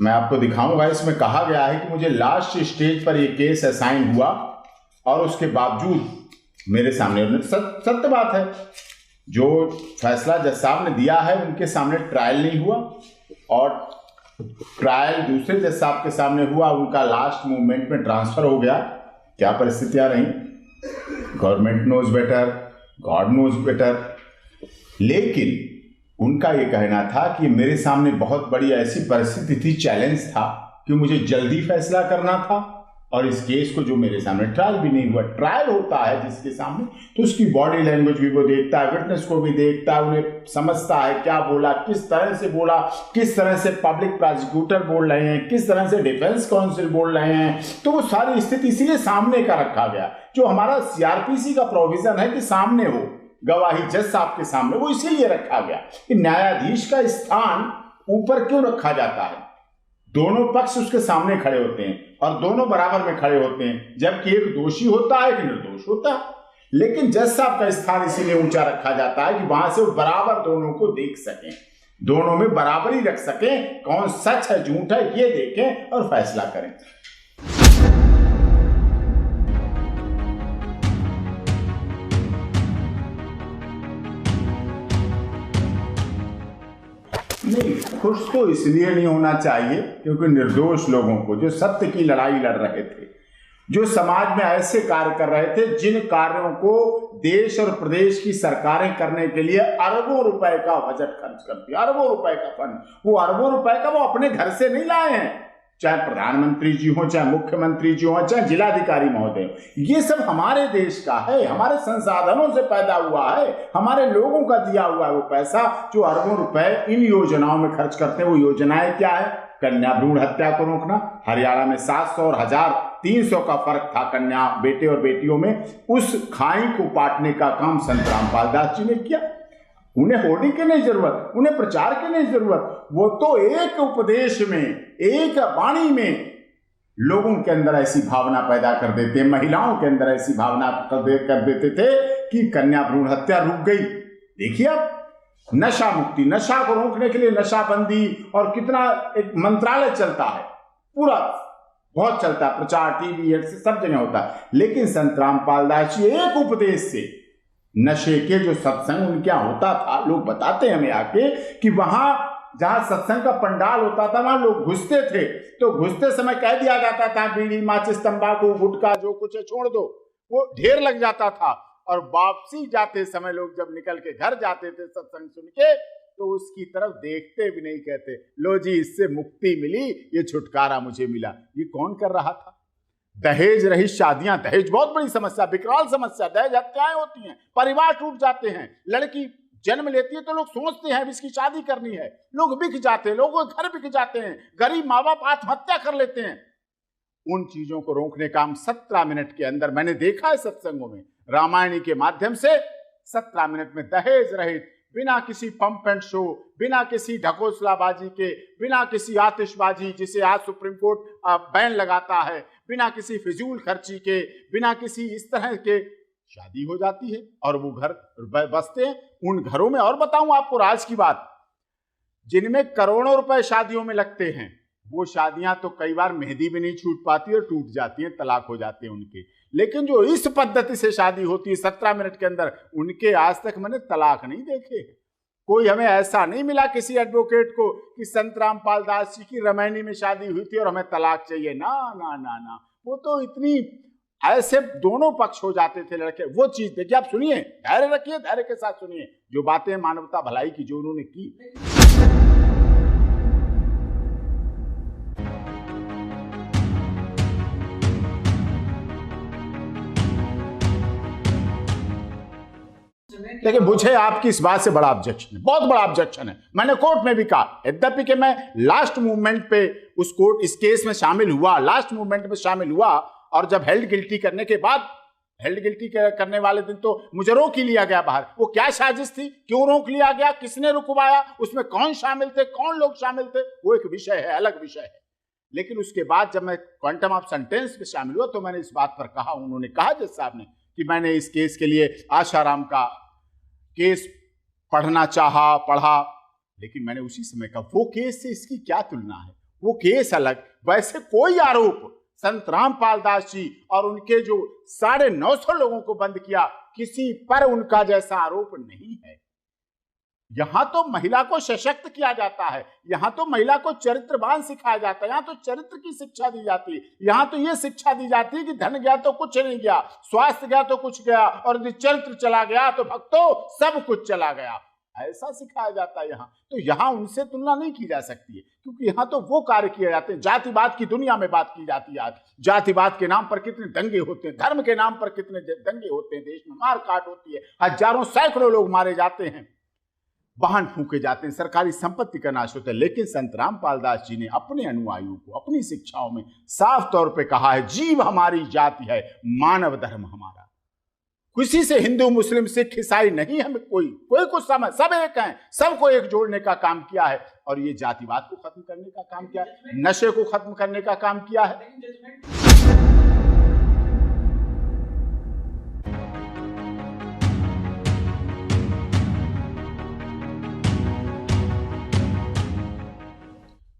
मैं आपको दिखाऊंगा, इसमें कहा गया है कि मुझे लास्ट स्टेज पर ये केस असाइन हुआ और उसके बावजूद मेरे सामने, सत्य बात है, जो फैसला जज साहब ने दिया है उनके सामने ट्रायल नहीं हुआ और ट्रायल दूसरे जज साहब के सामने हुआ, उनका लास्ट मूवमेंट में ट्रांसफर हो गया। क्या परिस्थितियां रही, government knows better, God knows better. लेकिन उनका ये कहना था कि मेरे सामने बहुत बड़ी ऐसी परिस्थिति थी, चैलेंज था कि मुझे जल्दी फैसला करना था और इस केस को जो मेरे सामने ट्रायल भी नहीं हुआ। ट्रायल होता है जिसके सामने, तो उसकी बॉडी लैंग्वेज भी वो देखता है, विटनेस को भी देखता है, उन्हें समझता है क्या बोला, किस तरह से बोला, किस तरह से पब्लिक प्रोसिक्यूटर बोल रहे हैं, किस तरह से डिफेंस काउंसिल बोल रहे हैं। तो वो सारी स्थिति इसीलिए सामने का रखा गया। जो हमारा सीआरपीसी का प्रोविजन है कि सामने हो गवाही जज साहब के सामने, वो इसीलिए रखा गया कि न्यायाधीश का स्थान ऊपर क्यों रखा जाता है। दोनों पक्ष उसके सामने खड़े होते हैं और दोनों बराबर में खड़े होते हैं, जबकि एक दोषी होता है, एक निर्दोष होता है। लेकिन जज साहब का स्थान इसीलिए ऊंचा रखा जाता है कि वहां से वो बराबर दोनों को देख सकें, दोनों में बराबरी रख सकें, कौन सच है झूठ है ये देखें और फैसला करें। नहीं, खुश तो इसलिए नहीं होना चाहिए क्योंकि निर्दोष लोगों को, जो सत्य की लड़ाई लड़ रहे थे, जो समाज में ऐसे कार्य कर रहे थे जिन कार्यों को देश और प्रदेश की सरकारें करने के लिए अरबों रुपए का बजट खर्च करती है, अरबों रुपए का फंड, वो अरबों रुपए का वो अपने घर से नहीं लाए हैं, चाहे प्रधानमंत्री जी हो, चाहे मुख्यमंत्री जी हो, चाहे जिलाधिकारी महोदय हो। ये सब हमारे देश का है, हमारे संसाधनों से पैदा हुआ है, हमारे लोगों का दिया हुआ है वो पैसा, जो अरबों रुपए इन योजनाओं में खर्च करते हैं। वो योजनाएं क्या है? कन्या भ्रूण हत्या को रोकना, हरियाणा में 700 और 1300 का फर्क था कन्या बेटे और बेटियों में, उस खाई को पाटने का काम संत रामपाल दास जी ने किया। उन्हें होर्डिंग की नहीं जरूरत, उन्हें प्रचार की नहीं जरूरत, वो तो एक उपदेश में, एक वाणी में लोगों के अंदर ऐसी भावना पैदा कर देते, महिलाओं के अंदर ऐसी भावना कर देते थे कि कन्या भ्रूण हत्या रुक गई। देखिए अब नशा मुक्ति, नशा को रोकने के लिए नशाबंदी और कितना एक मंत्रालय चलता है, पूरा बहुत चलता है, प्रचार टीवी सब जगह होता है। लेकिन संत रामपाल दास जी एक उपदेश से, नशे के जो सत्संग उनके यहाँ होता था, लोग बताते हैं हमें आके कि वहां जहां सत्संग का पंडाल होता था वहां लोग घुसते थे तो घुसते समय कह दिया जाता था बीड़ी माचिस तंबाकू गुटखा जो कुछ है छोड़ दो, वो ढेर लग जाता था। और वापसी जाते समय लोग जब निकल के घर जाते थे सत्संग सुन के, तो उसकी तरफ देखते भी नहीं, कहते लो जी इससे मुक्ति मिली, ये छुटकारा मुझे मिला। ये कौन कर रहा था? दहेज रहित शादियां, दहेज बहुत बड़ी समस्या, विकराल समस्या, दहेज हत्याएं होती हैं, परिवार टूट जाते हैं, लड़की जन्म लेती है तो लोग सोचते हैं इसकी शादी करनी है, लोग बिक जाते हैं, लोगों के घर बिक जाते हैं, गरीब माँ बाप आत्महत्या कर लेते हैं। उन चीजों को रोकने का हम 17 मिनट के अंदर, मैंने देखा है सत्संगों में, रामायणी के माध्यम से 17 मिनट में दहेज रहित, बिना किसी पंप एंड शो, बिना किसी ढकोसलाबाजी के, बिना किसी आतिशबाजी जिसे आज सुप्रीम कोर्ट बैन लगाता है, बिना किसी फिजूल खर्ची के, बिना किसी इस तरह के शादी हो जाती है और वो घर बसते हैं। उन घरों में, और बताऊं आपको राज की बात, जिनमें करोड़ों रुपए शादियों में लगते हैं, वो शादियां तो कई बार मेहंदी भी नहीं छूट पाती और टूट जाती हैं, तलाक हो जाते हैं उनके। लेकिन जो इस पद्धति से शादी होती है 17 मिनट के अंदर, उनके आज तक मैंने तलाक नहीं देखे। कोई हमें ऐसा नहीं मिला किसी एडवोकेट को कि संत रामपाल दास जी की रामायणी में शादी हुई थी और हमें तलाक चाहिए। ना ना ना ना, वो तो इतनी ऐसे दोनों पक्ष हो जाते थे लड़के। वो चीज देखिए, आप सुनिए, धैर्य रखिए, धैर्य के साथ सुनिए जो बातें मानवता भलाई की जो उन्होंने की। लेकिन मुझे आपकी इस बात से बड़ा ऑब्जेक्शन है, बहुत बड़ा ऑब्जेक्शन है। मैंने कोर्ट में भी कहा, यद्यपि कि मैं लास्ट मूवमेंट पे इस केस में शामिल हुआ, लास्ट मूवमेंट में शामिल हुआ, और जब हेल्ड गिल्टी करने के बाद, हेल्ड गिल्टी करने वाले दिन तो मुझे रोक ही लिया गया बाहर। वो क्या साजिश थी, क्यों रोक लिया गया, किसने रुकवाया, उसमें कौन शामिल थे, कौन लोग शामिल थे, वो एक विषय है, अलग विषय है। लेकिन उसके बाद जब मैं क्वांटम ऑफ सेंटेंस में शामिल हुआ तो मैंने इस बात पर कहा, उन्होंने कहा जज साहब ने कि मैंने इस केस के लिए आशाराम का केस पढ़ना चाहा, पढ़ा, लेकिन मैंने उसी समय कहा वो केस से इसकी क्या तुलना है, वो केस अलग। वैसे कोई आरोप संत रामपाल दास जी और उनके जो 950 लोगों को बंद किया, किसी पर उनका जैसा आरोप नहीं है। यहां तो महिला को सशक्त किया जाता है, यहां तो महिला को चरित्रवान सिखाया जाता है, यहां तो चरित्र की शिक्षा दी जाती है, यहां तो यह शिक्षा दी जाती है कि धन गया तो कुछ नहीं गया, स्वास्थ्य गया तो कुछ गया, और यदि चरित्र चला गया तो भक्तों सब कुछ चला गया, ऐसा सिखाया जाता है। यहां तो यहां उनसे तुलना नहीं की जा सकती है, क्योंकि यहां तो वो कार्य किए जाते हैं। जातिवाद की दुनिया में बात की जाती है, जातिवाद के नाम पर कितने दंगे होते हैं, धर्म के नाम पर कितने दंगे होते हैं, देश में मार काट होती है, हजारों सैकड़ों लोग मारे जाते हैं, वाहन फूके जाते हैं, सरकारी संपत्ति का नाश होता है। लेकिन संत रामपाल दास जी ने अपने अनुयायियों को अपनी शिक्षाओं में साफ तौर पे कहा है, जीव हमारी जाति है, मानव धर्म हमारा। किसी से हिंदू मुस्लिम सिख ईसाई नहीं, हमें कोई कुछ समझ, सब एक हैं, सबको एक जोड़ने का काम किया है, और ये जातिवाद को खत्म करने का काम किया है, नशे को खत्म करने का काम किया है।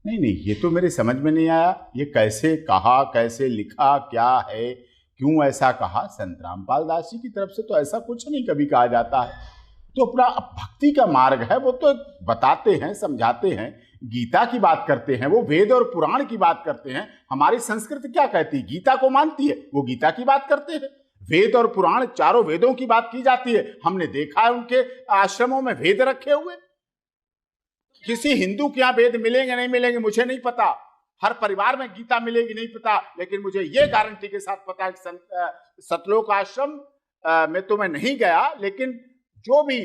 नहीं, ये तो मेरे समझ में नहीं आया, ये कैसे कहा, कैसे लिखा, क्या है, क्यों ऐसा कहा। संत रामपाल दास जी की तरफ से तो ऐसा कुछ नहीं कभी कहा जाता है। तो अपना भक्ति का मार्ग है, वो तो बताते हैं, समझाते हैं, गीता की बात करते हैं, वो वेद और पुराण की बात करते हैं। हमारी संस्कृति क्या कहती है, गीता को मानती है, वो गीता की बात करते हैं। वेद और पुराण, चारों वेदों की बात की जाती है। हमने देखा है उनके आश्रमों में वेद रखे हुए। किसी हिंदू के यहाँ वेद मिलेंगे नहीं मिलेंगे मुझे नहीं पता, हर परिवार में गीता मिलेगी नहीं पता, लेकिन मुझे ये गारंटी के साथ पता है कि सतलोक आश्रम में तो मैं नहीं गया, लेकिन जो भी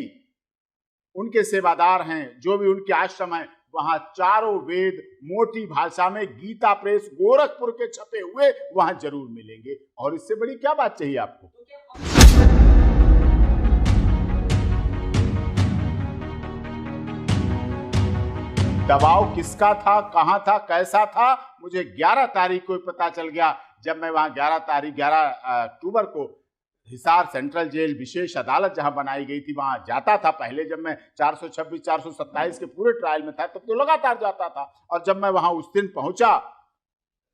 उनके सेवादार हैं, जो भी उनके आश्रम हैं, वहां चारों वेद मोटी भाषा में गीता प्रेस गोरखपुर के छपे हुए वहां जरूर मिलेंगे। और इससे बड़ी क्या बात चाहिए आपको। दबाव किसका था, कहां था, कैसा था, मुझे 11 तारीख को पता चल गया, जब मैं वहां 11 अक्टूबर को हिसार सेंट्रल जेल विशेष अदालत जहां बनाई गई थी वहां जाता था। पहले जब मैं 426, 427 के पूरे ट्रायल में था तब तो लगातार जाता था, और जब मैं वहां उस दिन पहुंचा,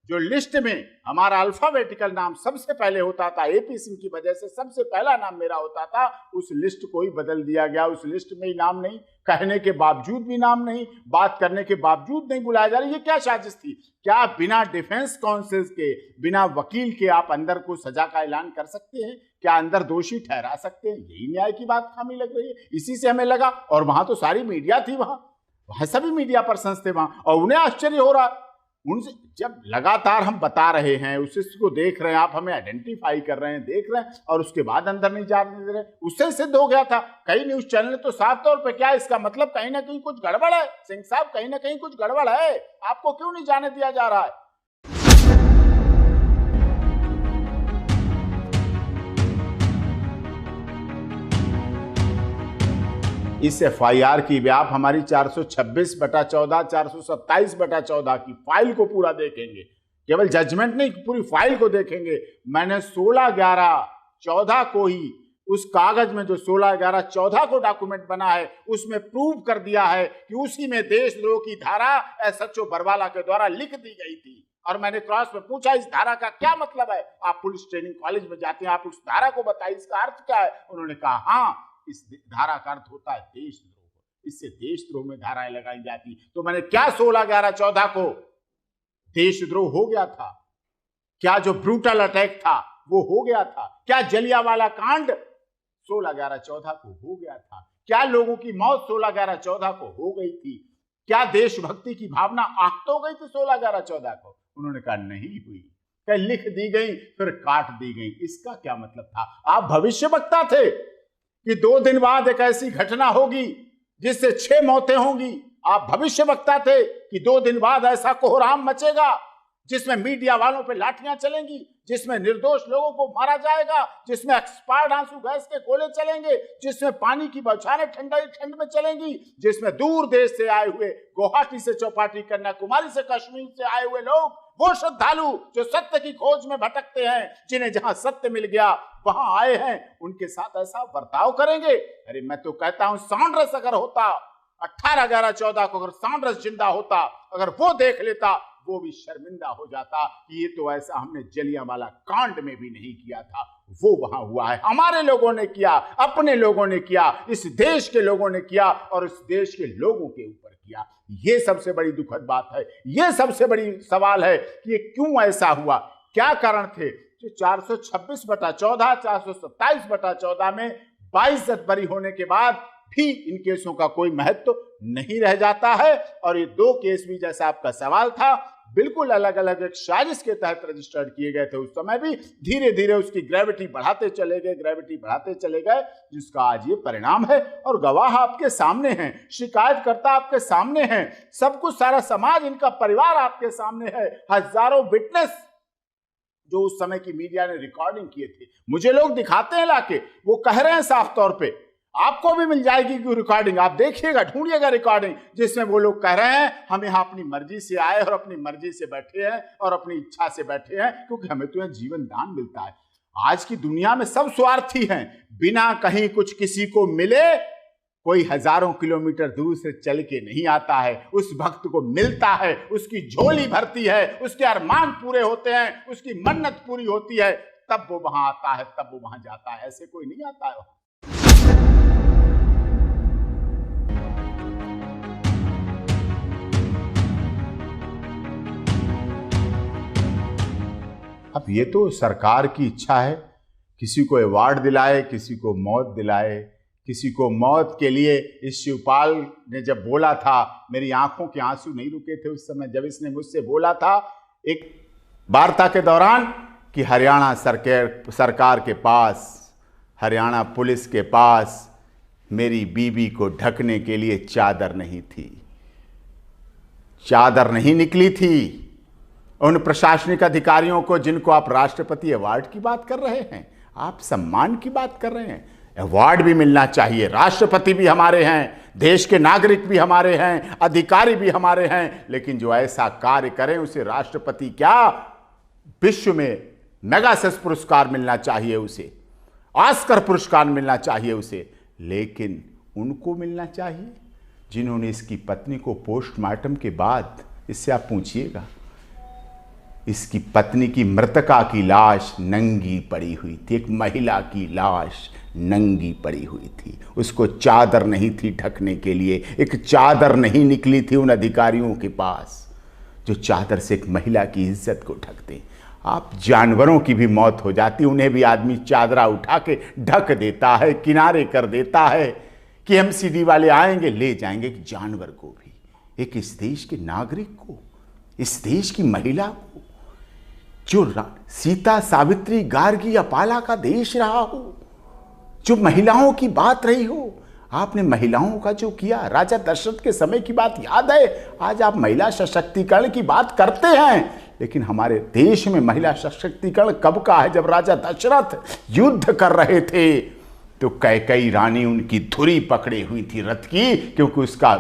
जो लिस्ट में हमारा अल्फाबेटिकल नाम सबसे पहले होता था, एपी सिंह की वजह से सबसे पहला नाम मेरा होता था, उस लिस्ट को ही बदल दिया गया। उस लिस्ट में ही नाम नहीं, कहने के बावजूद भी नाम नहीं, बात करने के बावजूद नहीं बुलाया जा रहा। ये क्या साजिश थी? क्या बिना डिफेंस काउंसिल के, बिना वकील के आप अंदर को सजा का ऐलान कर सकते हैं? क्या अंदर दोषी ठहरा सकते हैं? यही न्याय की बात हमें लग रही है। इसी से हमें लगा, और वहां तो सारी मीडिया थी, वहां सभी मीडिया पर्सन्स थे वहां, और उन्हें आश्चर्य हो रहा। उनसे जब लगातार हम बता रहे हैं, उस को देख रहे हैं, आप हमें आइडेंटिफाई कर रहे हैं, देख रहे हैं, और उसके बाद अंदर नहीं जाने दे रहे, उससे सिद्ध हो गया था। कई न्यूज चैनल तो साफ तौर पे, क्या इसका मतलब कहीं ना कहीं कुछ गड़बड़ है सिंह साहब, कहीं ना कहीं कुछ गड़बड़ है, आपको क्यों नहीं जाने दिया जा रहा है? इस FIR की व्याप हमारी 426/14, 427/14 की फाइल को पूरा देखेंगे, केवल जजमेंट नहीं, पूरी फाइल को देखेंगे। मैंने 16/11/14 को ही उस कागज में जो 16/11/14 को डॉक्यूमेंट बना है उसमें प्रूव कर दिया है कि उसी में देशद्रोह की धारा SHO बरवाला के द्वारा लिख दी गई थी। और मैंने क्रॉस में पूछा, इस धारा का क्या मतलब है? आप पुलिस ट्रेनिंग कॉलेज में जाते हैं, आप उस धारा को बताइए, इसका अर्थ क्या है? उन्होंने कहा, हाँ, इस धारा का अर्थ होता है देशद्रोह, इससे देशद्रोह में धाराएं लगाई जाती। तो मैंने क्या 16/11/14 को देशद्रोह हो गया था? क्या जो ब्रूटल अटैक था वो हो गया था? क्या जलियांवाला कांड 16/11/14 को हो गया था? क्या लोगों की मौत 16/11/14 को हो गई थी? क्या देशभक्ति की भावना आहत हो गई थी 16/11/14 को? उन्होंने कहा नहीं हुई, क्या लिख दी गई फिर काट दी गई। इसका क्या मतलब था? आप भविष्यवक्ता थे कि 2 दिन बाद एक ऐसी घटना होगी जिससे 6 मौतें होंगी। आप भविष्यवक्ता थे कि 2 दिन बाद ऐसा कोहराम मचेगा जिसमें मीडिया वालों पे लाठियां चलेंगी, जिसमें निर्दोष लोगों को मारा जाएगा, जिसमें एक्सपायर्ड आंसू गैस के गोले चलेंगे, जिसमें पानी की बौछारें ठंड में चलेंगी, जिसमें दूर देश से आए हुए, गुवाहाटी से चौपाटी, कन्याकुमारी से कश्मीर से आए हुए लोग, वो श्रद्धालु जो सत्य की खोज में भटकते हैं, जिन्हें जहां सत्य मिल गया वहां आए हैं, उनके साथ ऐसा बर्ताव करेंगे। अरे मैं तो कहता हूं सॉन्डर्स अगर होता 18, 11, 14 को, अगर सॉन्डर्स जिंदा होता, अगर वो देख लेता, वो भी शर्मिंदा हो जाता कि ये तो ऐसा हमने जलियांवाला कांड में भी नहीं किया था, वो वहां हुआ है। हमारे लोगों ने किया, अपने लोगों ने किया, इस देश के लोगों ने किया और इस देश के लोगों के ऊपर किया। ये सबसे बड़ी दुखद बात है। ये सबसे बड़ी सवाल है कि ये क्यों ऐसा हुआ, क्या कारण थे। 426/14, 427/14 में 22 बरी होने के बाद भी इन केसों का कोई महत्व नहीं रह जाता है। और ये 2 केस भी, जैसा आपका सवाल था, बिल्कुल अलग अलग एक साजिश के तहत रजिस्टर्ड किए गए थे। उस समय भी धीरे धीरे उसकी ग्रेविटी बढ़ाते चले गए, जिसका आज ये परिणाम है। और गवाह आपके सामने हैं, शिकायतकर्ता आपके सामने हैं, सब कुछ, सारा समाज, इनका परिवार आपके सामने है, हजारों विटनेस जो उस समय की मीडिया ने रिकॉर्डिंग किए थे, मुझे लोग दिखाते हैं लाके, वो कह रहे हैं साफ तौर पे, आपको भी मिल जाएगी रिकॉर्डिंग, आप देखिएगा, ढूंढिएगा रिकॉर्डिंग, जिसमें वो लोग कह रहे हैं हम यहाँ अपनी मर्जी से आए और अपनी मर्जी से बैठे हैं और अपनी इच्छा से बैठे हैं, क्योंकि हमें तो यहाँ जीवन दान मिलता है। आज की दुनिया में सब स्वार्थी हैं, बिना कहीं कुछ किसी को मिले कोई हजारों किलोमीटर दूर से चल के नहीं आता है, उस भक्त को मिलता है, उसकी झोली भरती है, उसके अरमान पूरे होते हैं, उसकी मन्नत पूरी होती है, तब वो वहां आता है, तब वो वहां जाता है, ऐसे कोई नहीं आता है। अब ये तो सरकार की इच्छा है, किसी को अवार्ड दिलाए, किसी को मौत दिलाए, किसी को मौत के लिए। इस शिवपाल ने जब बोला था, मेरी आंखों के आंसू नहीं रुके थे उस समय जब इसने मुझसे बोला था एक वार्ता के दौरान कि हरियाणा सरकार के पास, हरियाणा पुलिस के पास मेरी बीबी को ढकने के लिए चादर नहीं थी, चादर नहीं निकली थी। उन प्रशासनिक अधिकारियों को जिनको आप राष्ट्रपति अवार्ड की बात कर रहे हैं, आप सम्मान की बात कर रहे हैं, अवार्ड भी मिलना चाहिए। राष्ट्रपति भी हमारे हैं, देश के नागरिक भी हमारे हैं, अधिकारी भी हमारे हैं, लेकिन जो ऐसा कार्य करें उसे राष्ट्रपति क्या, विश्व में मेगासेस पुरस्कार मिलना चाहिए उसे, ऑस्कर पुरस्कार मिलना चाहिए उसे, लेकिन उनको मिलना चाहिए जिन्होंने इसकी पत्नी को पोस्टमार्टम के बाद, इससे आप पूछिएगा, इसकी पत्नी की मृतका की लाश नंगी पड़ी हुई थी, एक महिला की लाश नंगी पड़ी हुई थी, उसको चादर नहीं थी ढकने के लिए, एक चादर नहीं निकली थी उन अधिकारियों के पास जो चादर से एक महिला की इज्जत को ढकते। आप जानवरों की भी मौत हो जाती, उन्हें भी आदमी चादरा उठा के ढक देता है, किनारे कर देता है कि एमसीडी वाले आएंगे ले जाएंगे। एक जानवर को भी, एक इस देश के नागरिक को, इस देश की महिला को, जो सीता, सावित्री, गार्गी, अपाला का देश रहा हो, जो महिलाओं की बात रही हो, आपने महिलाओं का जो किया, राजा दशरथ के समय की बात याद है। आज आप महिला सशक्तिकरण की बात करते हैं, लेकिन हमारे देश में महिला सशक्तिकरण कब का है? जब राजा दशरथ युद्ध कर रहे थे तो कैकेयी रानी उनकी धुरी पकड़े हुई थी रथ की, क्योंकि उसका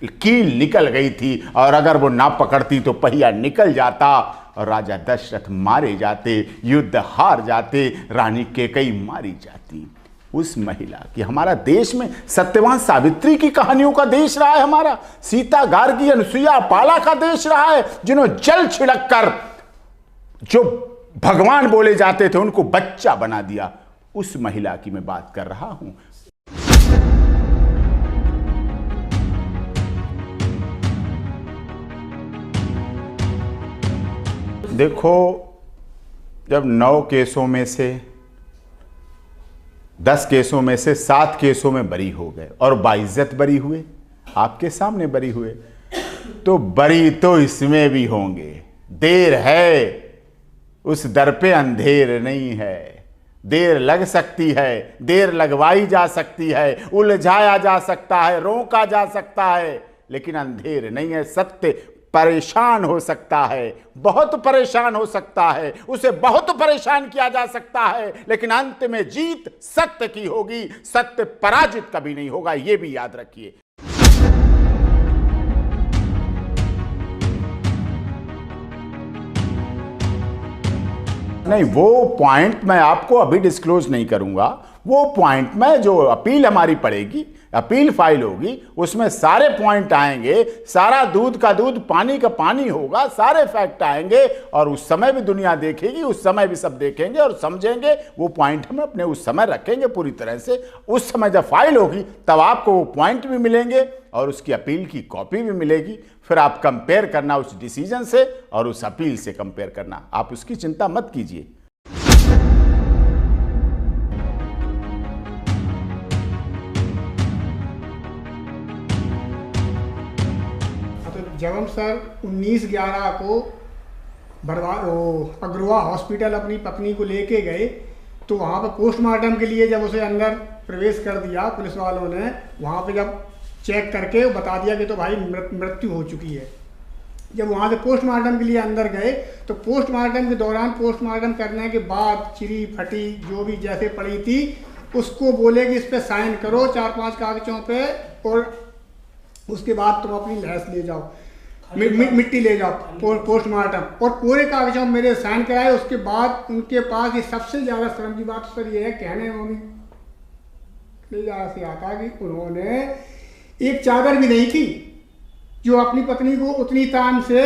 कील निकल गई थी और अगर वो ना पकड़ती तो पहिया निकल जाता और राजा दशरथ मारे जाते, युद्ध हार जाते, रानी कैकेयी मारी जाती। उस महिला की, हमारा देश में सत्यवान सावित्री की कहानियों का देश रहा है, हमारा सीता, गार्गी, अनुसुईया, पाला का देश रहा है, जिन्होंने जल छिड़क कर जो भगवान बोले जाते थे उनको बच्चा बना दिया। उस महिला की मैं बात कर रहा हूं। देखो, जब 9 केसों में से 10 केसों में से 7 केसों में बरी हो गए और बाइज्जत बरी हुए, आपके सामने बरी हुए, तो बरी तो इसमें भी होंगे। देर है, उस दर पे अंधेर नहीं है। देर लग सकती है, देर लगवाई जा सकती है, उलझाया जा सकता है, रोका जा सकता है, लेकिन अंधेर नहीं है। सत्य परेशान हो सकता है, बहुत परेशान हो सकता है, उसे बहुत परेशान किया जा सकता है, लेकिन अंत में जीत सत्य की होगी। सत्य पराजित कभी नहीं होगा, यह भी याद रखिए। नहीं, वो पॉइंट मैं आपको अभी डिस्क्लोज नहीं करूंगा। वो पॉइंट में जो अपील हमारी पड़ेगी, अपील फाइल होगी, उसमें सारे पॉइंट आएंगे, सारा दूध का दूध पानी का पानी होगा, सारे फैक्ट आएंगे और उस समय भी दुनिया देखेगी, उस समय भी सब देखेंगे और समझेंगे। वो पॉइंट हम अपने उस समय रखेंगे पूरी तरह से। उस समय जब फाइल होगी तब आपको वो पॉइंट भी मिलेंगे और उसकी अपील की कॉपी भी मिलेगी। फिर आप कंपेयर करना उस डिसीजन से और उस अपील से कंपेयर करना। आप उसकी चिंता मत कीजिए। जब हम सर 19/11 को अग्रवा हॉस्पिटल अपनी पत्नी को लेके गए तो वहाँ पर पोस्टमार्टम के लिए जब उसे अंदर प्रवेश कर दिया पुलिस वालों ने, वहाँ पे जब चेक करके बता दिया कि तो भाई मृत्यु हो चुकी है। जब वहाँ से पोस्टमार्टम के लिए अंदर गए तो पोस्टमार्टम के दौरान, पोस्टमार्टम करने के बाद चिरी फटी जो भी जैसे पड़ी थी उसको बोले कि इस पर साइन करो 4-5 कागजों पे और उसके बाद तुम अपनी लैस ले जाओ, मिट्टी ले जाओ पोस्टमार्टम, और पूरे कागजों में मेरे साइन कराए। उसके बाद उनके पास ये सबसे ज़्यादा शर्म की बात सर ये है, कहने में ले जा से आता कि उन्होंने एक चादर भी नहीं थी जो अपनी पत्नी को उतनी तान से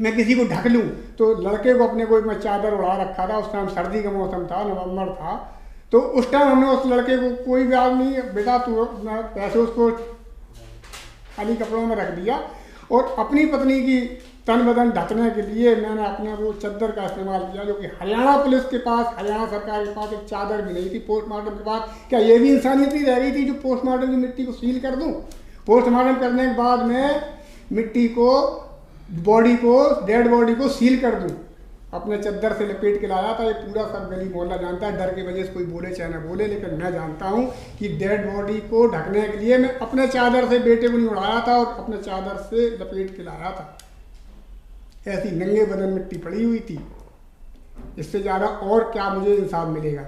मैं किसी को ढक लूँ। तो लड़के को अपने को मैं चादर उड़ा रखा था, उस टाइम सर्दी का मौसम था, नवंबर था। तो उस टाइम हमने उस लड़के को कोई बात नहीं बेटा तू पैसे उसको खाली कपड़ों में रख दिया और अपनी पत्नी की तन बदन ढकने के लिए मैंने अपने वो चादर का इस्तेमाल किया, जो कि हरियाणा पुलिस के पास, हरियाणा सरकार के पास एक चादर भी नहीं थी पोस्टमार्टम के बाद। क्या ये भी इंसानियत ही रह गई थी जो पोस्टमार्टम की मिट्टी को सील कर दूं? पोस्टमार्टम करने के बाद में मिट्टी को, बॉडी को, डेड बॉडी को सील कर दूं, अपने चादर से लपेट के लाया था। ये पूरा सब गली मोहल्ला जानता है, डर की वजह से कोई बोले चाहे ना बोले, लेकिन मैं जानता हूँ कि डेड बॉडी को ढकने के लिए मैं अपने चादर से बेटे को नहीं उड़ाया था और अपने चादर से लपेट के लाया था। ऐसी नंगे बदन मिट्टी पड़ी हुई थी। इससे ज़्यादा और क्या मुझे इंसाफ मिलेगा?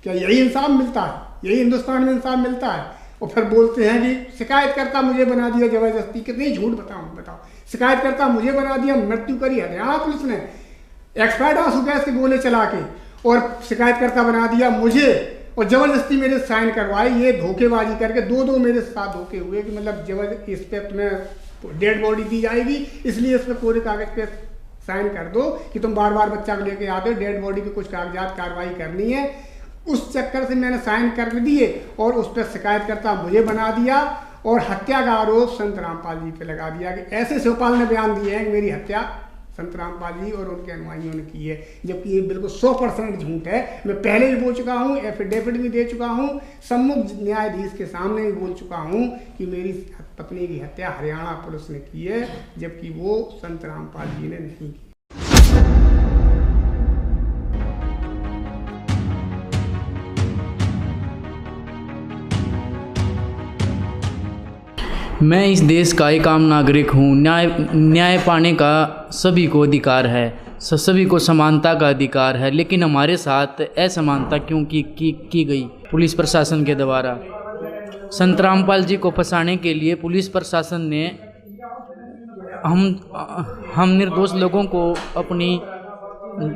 क्या यही इंसाफ मिलता है? यही हिंदुस्तान में इंसाफ मिलता है? और फिर बोलते हैं कि शिकायतकर्ता मुझे बना दिया ज़बरदस्ती। कितनी झूठ बताओ। शिकायतकर्ता मुझे बना दिया, मृत्यु करी हरियाणा पुलिस ने एक्सपायर्ड आंसू गैस के गोले चला के, और शिकायतकर्ता बना दिया मुझे और ज़बरदस्ती मेरे साइन करवाए। ये धोखेबाजी करके दो मेरे साथ धोखे हुए कि मतलब जबरदस्ती इस पर तुम्हें डेड बॉडी दी जाएगी, इसलिए इस पर पूरे कागज़ पे साइन कर दो कि तुम बार बार बच्चा को लेके आते हो, डेड बॉडी के कुछ कागजात कार्रवाई करनी है। उस चक्कर से मैंने साइन कर दिए और उस पर शिकायतकर्ता मुझे बना दिया और हत्या का आरोप संत रामपाल जी पे लगा दिया कि ऐसे शिवपाल ने बयान दिए हैं कि मेरी हत्या संत रामपाल जी और उनके अनुयायियों ने की है, जबकि ये बिल्कुल 100% झूठ है। मैं पहले भी बोल चुका हूँ, एफिडेविट भी दे चुका हूँ, सम्मुख न्यायाधीश के सामने भी बोल चुका हूँ कि मेरी पत्नी की हत्या हरियाणा पुलिस ने की है, जबकि वो संत रामपाल जी ने नहीं की। मैं इस देश का एक आम नागरिक हूँ। न्याय पाने का सभी को अधिकार है, सभी को समानता का अधिकार है, लेकिन हमारे साथ असमानता क्यों की गई पुलिस प्रशासन के द्वारा? संत रामपाल जी को फंसाने के लिए पुलिस प्रशासन ने हम निर्दोष लोगों को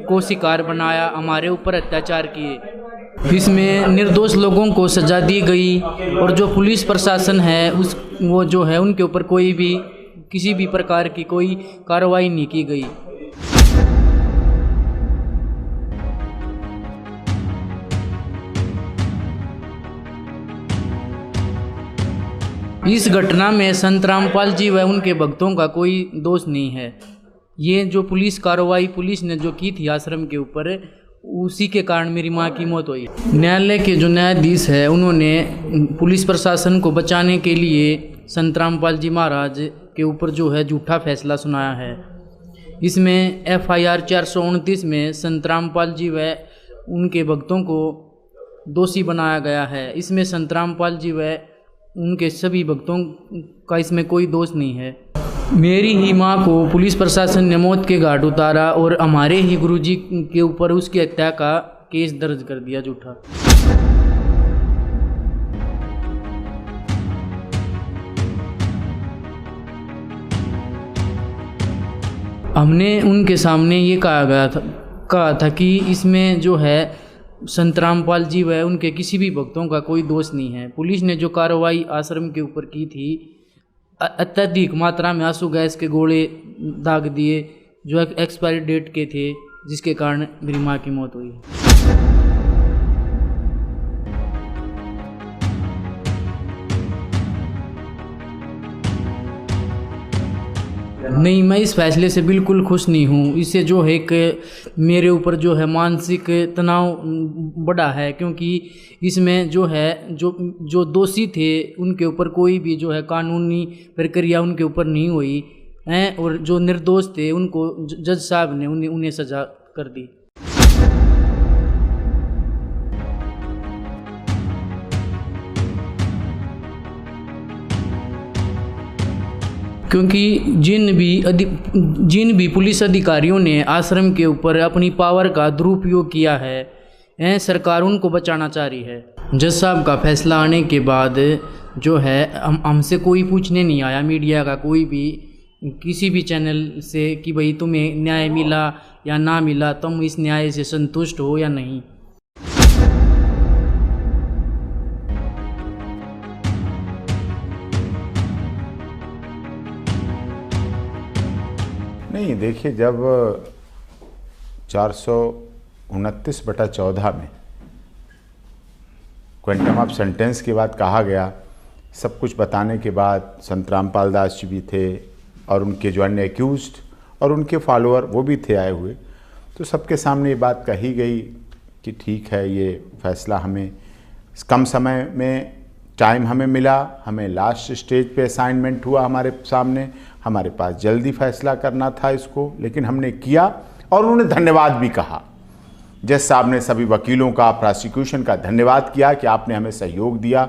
को शिकार बनाया, हमारे ऊपर अत्याचार किए। इसमें निर्दोष लोगों को सज़ा दी गई और जो पुलिस प्रशासन है वो जो है उनके ऊपर कोई भी किसी भी प्रकार की कोई कार्रवाई नहीं की गई। इस घटना में संत रामपाल जी व उनके भक्तों का कोई दोष नहीं है। ये जो पुलिस कार्रवाई पुलिस ने जो की थी आश्रम के ऊपर, उसी के कारण मेरी माँ की मौत हुई। न्यायालय के जो न्यायाधीश है उन्होंने पुलिस प्रशासन को बचाने के लिए संत रामपाल जी महाराज के ऊपर जो है झूठा फैसला सुनाया है। इसमें FIR 429 में संत रामपाल जी व उनके भक्तों को दोषी बनाया गया है। इसमें संत रामपाल जी व उनके सभी भक्तों का इसमें कोई दोष नहीं है। मेरी ही माँ को पुलिस प्रशासन ने मौत के घाट उतारा और हमारे ही गुरुजी के ऊपर उसकी हत्या का केस दर्ज कर दिया झूठा। हमने उनके सामने ये कहा था कि इसमें जो है संत रामपाल जी व उनके किसी भी भक्तों का कोई दोष नहीं है। पुलिस ने जो कार्रवाई आश्रम के ऊपर की थी, अत्यधिक मात्रा में आंसू गैस के गोले दाग दिए जो एक्सपायरी डेट के थे, जिसके कारण मेरी माँ की मौत हुई। नहीं, मैं इस फैसले से बिल्कुल खुश नहीं हूँ। इससे जो है कि मेरे ऊपर जो है मानसिक तनाव बढ़ा है, क्योंकि इसमें जो है जो दोषी थे उनके ऊपर कोई भी जो है कानूनी प्रक्रिया उनके ऊपर नहीं हुई है, और जो निर्दोष थे उनको जज साहब ने उन्हें सजा कर दी। क्योंकि जिन भी पुलिस अधिकारियों ने आश्रम के ऊपर अपनी पावर का दुरुपयोग किया है, सरकार उनको बचाना चाह रही है। जज साहब का फैसला आने के बाद जो है हमसे कोई पूछने नहीं आया, मीडिया का कोई भी किसी भी चैनल से, कि भाई तुम्हें न्याय मिला या ना मिला, तुम इस न्याय से संतुष्ट हो या नहीं। नहीं, देखिए, जब 429/14 में क्वांटम ऑफ सेंटेंस के बाद कहा गया, सब कुछ बताने के बाद संत रामपाल दास जी भी थे और उनके जो अन्य एक्यूज्ड और उनके फॉलोअर वो भी थे आए हुए, तो सबके सामने ये बात कही गई कि ठीक है, ये फैसला हमें कम समय में टाइम हमें मिला, हमें लास्ट स्टेज पे असाइनमेंट हुआ हमारे सामने, हमारे पास जल्दी फैसला करना था इसको, लेकिन हमने किया। और उन्होंने धन्यवाद भी कहा, जज साहब ने सभी वकीलों का, प्रोसिक्यूशन का धन्यवाद किया कि आपने हमें सहयोग दिया,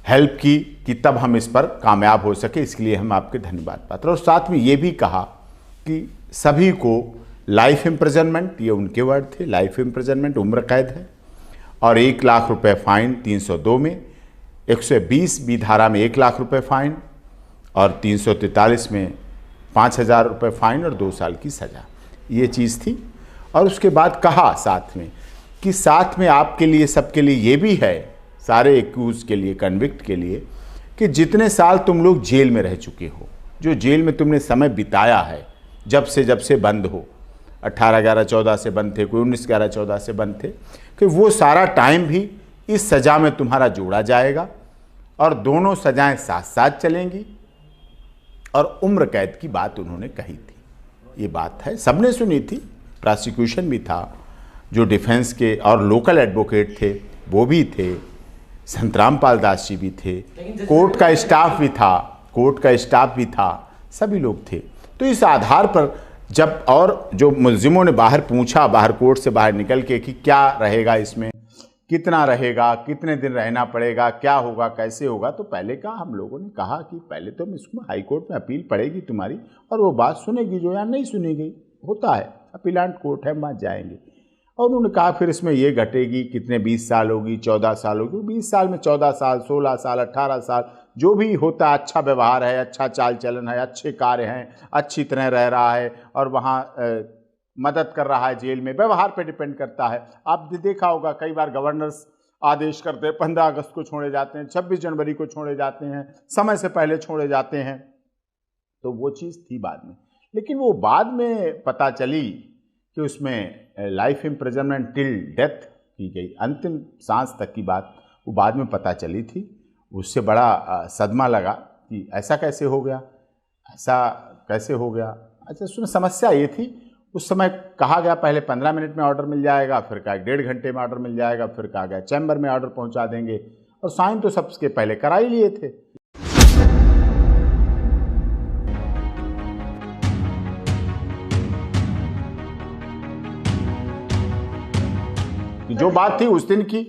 हेल्प की कि तब हम इस पर कामयाब हो सके, इसके लिए हम आपके धन्यवाद पात्र। और साथ में ये भी कहा कि सभी को लाइफ इम्प्रिजनमेंट, ये उनके वर्ड थे, लाइफ इम्प्रिजनमेंट उम्र कैद है, और 1 लाख रुपए फाइन 302 में, 120 बी धारा में 1 लाख रुपए फाइन, और 343 में 5,000 रुपये फाइन और 2 साल की सज़ा, ये चीज़ थी। और उसके बाद कहा साथ में कि साथ में आपके लिए, सबके लिए ये भी है, सारे एक्यूज के लिए, कन्विक्ट के लिए, कि जितने साल तुम लोग जेल में रह चुके हो, जो जेल में तुमने समय बिताया है, जब से बंद हो, 18/11/14 से बंद थे, कोई 19/11/14 से बंद थे, कि वो सारा टाइम भी इस सज़ा में तुम्हारा जोड़ा जाएगा और दोनों सज़ाएं साथ साथ चलेंगी। और उम्र कैद की बात उन्होंने कही थी। ये बात है, सबने सुनी थी, प्रोसिक्यूशन भी था, जो डिफेंस के और लोकल एडवोकेट थे वो भी थे, संत रामपाल दास जी भी थे, कोर्ट का स्टाफ भी था, सभी लोग थे। तो इस आधार पर जब, और जो मुल्जिमों ने बाहर पूछा, बाहर कोर्ट से बाहर निकल के, कि क्या रहेगा इसमें, कितना रहेगा, कितने दिन रहना पड़ेगा, क्या होगा, कैसे होगा, तो पहले का हम लोगों ने कहा कि पहले तो इसमें हाई कोर्ट में अपील पड़ेगी तुम्हारी, और वो बात सुनेगी जो या नहीं सुनी गई, होता है, अपीलांट कोर्ट है, वहाँ जाएंगे। और उन्होंने कहा फिर इसमें ये घटेगी, कितने 20 साल होगी, 14 साल होगी, 20 साल में 14 साल, 16 साल, 18 साल, जो भी होता है, अच्छा व्यवहार है, अच्छा चाल चलन है, अच्छे कार्य हैं, अच्छी तरह रह रहा है और वहाँ मदद कर रहा है जेल में, व्यवहार पे डिपेंड करता है। आप देखा होगा कई बार गवर्नर्स आदेश करते हैं, 15 अगस्त को छोड़े जाते हैं, 26 जनवरी को छोड़े जाते हैं, समय से पहले छोड़े जाते हैं, तो वो चीज़ थी बाद में। लेकिन वो बाद में पता चली कि उसमें लाइफ इम्प्रिजनमेंट टिल डेथ की गई, अंतिम सांस तक की बात वो बाद में पता चली थी। उससे बड़ा सदमा लगा कि ऐसा कैसे हो गया, ऐसा कैसे हो गया। अच्छा, उसमें समस्या ये थी, उस समय कहा गया पहले 15 मिनट में ऑर्डर मिल जाएगा, फिर कहा 1.5 घंटे में ऑर्डर मिल जाएगा, फिर कहा गया चैम्बर में ऑर्डर पहुंचा देंगे, और साइन तो सबके पहले करा ही लिए थे। कि जो बात थी उस दिन की।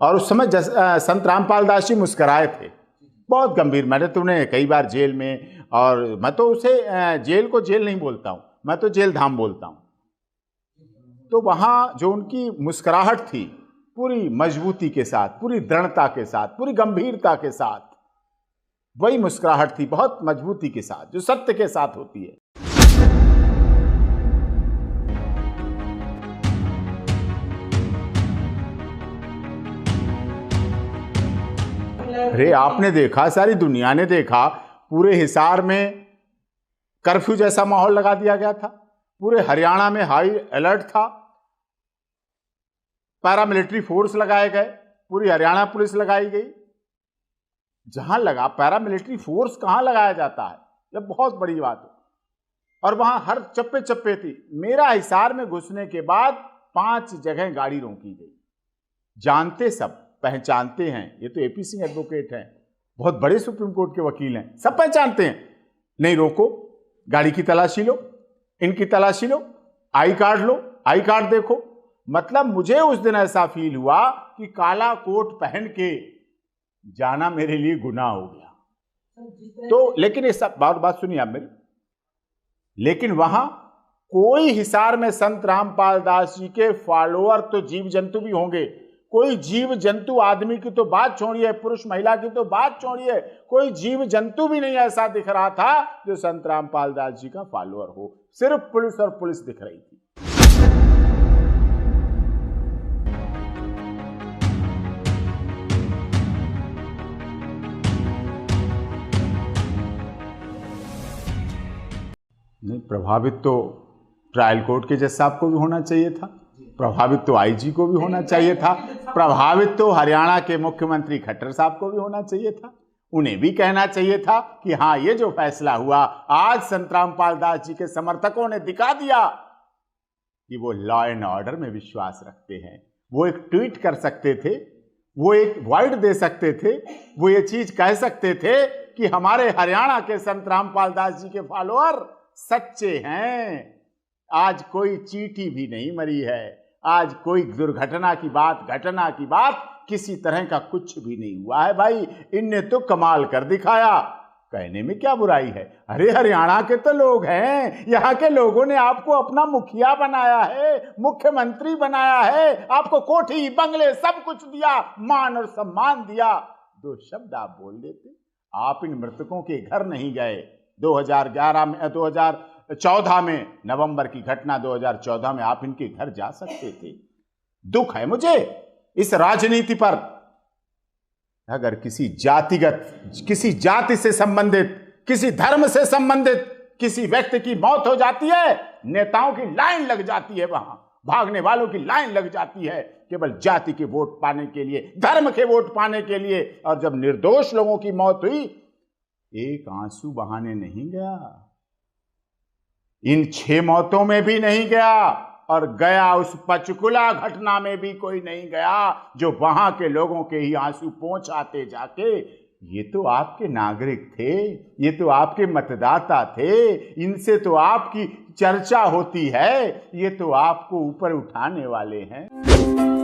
और उस समय संत रामपाल दास जी मुस्कराए थे, बहुत गंभीर। मैंने तो उन्हें कई बार जेल में, और मैं तो उसे जेल को जेल नहीं बोलता हूँ, मैं तो जेल धाम बोलता हूँ। तो वहाँ जो उनकी मुस्कुराहट थी, पूरी मजबूती के साथ, पूरी दृढ़ता के साथ, पूरी गंभीरता के साथ, वही मुस्कुराहट थी, बहुत मजबूती के साथ, जो सत्य के साथ होती है। अरे आपने देखा, सारी दुनिया ने देखा, पूरे हिसार में कर्फ्यू जैसा माहौल लगा दिया गया था, पूरे हरियाणा में हाई अलर्ट था, पैरामिलिट्री फोर्स लगाए गए, पूरी हरियाणा पुलिस लगाई गई। जहां लगा पैरामिलिट्री फोर्स कहां लगाया जाता है, यह बहुत बड़ी बात है। और वहां हर चप्पे चप्पे थी। मेरा हिसार में घुसने के बाद 5 जगह गाड़ी रोकी गई। जानते सब, पहचानते हैं, ये तो एपी सिंह एडवोकेट हैं, बहुत बड़े सुप्रीम कोर्ट के वकील हैं, सब पहचानते हैं। नहीं रोको, गाड़ी की तलाशी लो, इनकी तलाशी लो, I card low, I card देखो। मतलब मुझे उस दिन ऐसा फील हुआ कि काला कोट पहन के जाना मेरे लिए गुनाह हो गया। तो लेकिन इस बात सुनिए आप मेरी, लेकिन वहां कोई हिसार में संत रामपाल दास जी के फॉलोअर तो जीव जंतु भी होंगे, कोई जीव जंतु, आदमी की तो बात छोड़िए, पुरुष महिला की तो बात छोड़िए, कोई जीव जंतु भी नहीं ऐसा दिख रहा था जो संत रामपाल दास जी का फॉलोअर हो। सिर्फ पुलिस और पुलिस दिख रही थी। नहीं, प्रभावित तो ट्रायल कोर्ट के जज साहब को भी होना चाहिए था, प्रभावित तो आईजी को भी होना चाहिए था, प्रभावित तो हरियाणा के मुख्यमंत्री खट्टर साहब को भी होना चाहिए था। उन्हें भी कहना चाहिए था कि हाँ, ये जो फैसला हुआ, आज संत रामपाल दास जी के समर्थकों ने दिखा दिया कि वो लॉ एंड ऑर्डर में विश्वास रखते हैं। वो एक ट्वीट कर सकते थे, वो एक वर्ड दे सकते थे, वो ये चीज कह सकते थे कि हमारे हरियाणा के संत रामपाल दास जी के फॉलोअर सच्चे हैं। आज कोई चींटी भी नहीं मरी है, आज कोई दुर्घटना की बात, घटना की बात, किसी तरह का कुछ भी नहीं हुआ है। भाई इनने तो कमाल कर दिखाया, कहने में क्या बुराई है। अरे हरियाणा के तो लोग हैं, यहाँ के लोगों ने आपको अपना मुखिया बनाया है, मुख्यमंत्री बनाया है, आपको कोठी बंगले सब कुछ दिया, मान और सम्मान दिया। 2 शब्द आप बोल देते, आप इन मृतकों के घर नहीं गए। 2014 में नवंबर की घटना, 2014 में आप इनके घर जा सकते थे। दुख है मुझे इस राजनीति पर। अगर किसी जातिगत, किसी जाति से संबंधित, किसी धर्म से संबंधित किसी व्यक्ति की मौत हो जाती है, नेताओं की लाइन लग जाती है, वहां भागने वालों की लाइन लग जाती है, केवल जाति के वोट पाने के लिए, धर्म के वोट पाने के लिए। और जब निर्दोष लोगों की मौत हुई, एक आंसू बहाने नहीं गया, इन 6 मौतों में भी नहीं गया, और गया उस पंचकुला घटना में भी कोई नहीं गया, जो वहां के लोगों के ही आंसू पहुंचाते जाके। ये तो आपके नागरिक थे, ये तो आपके मतदाता थे, इनसे तो आपकी चर्चा होती है, ये तो आपको ऊपर उठाने वाले हैं।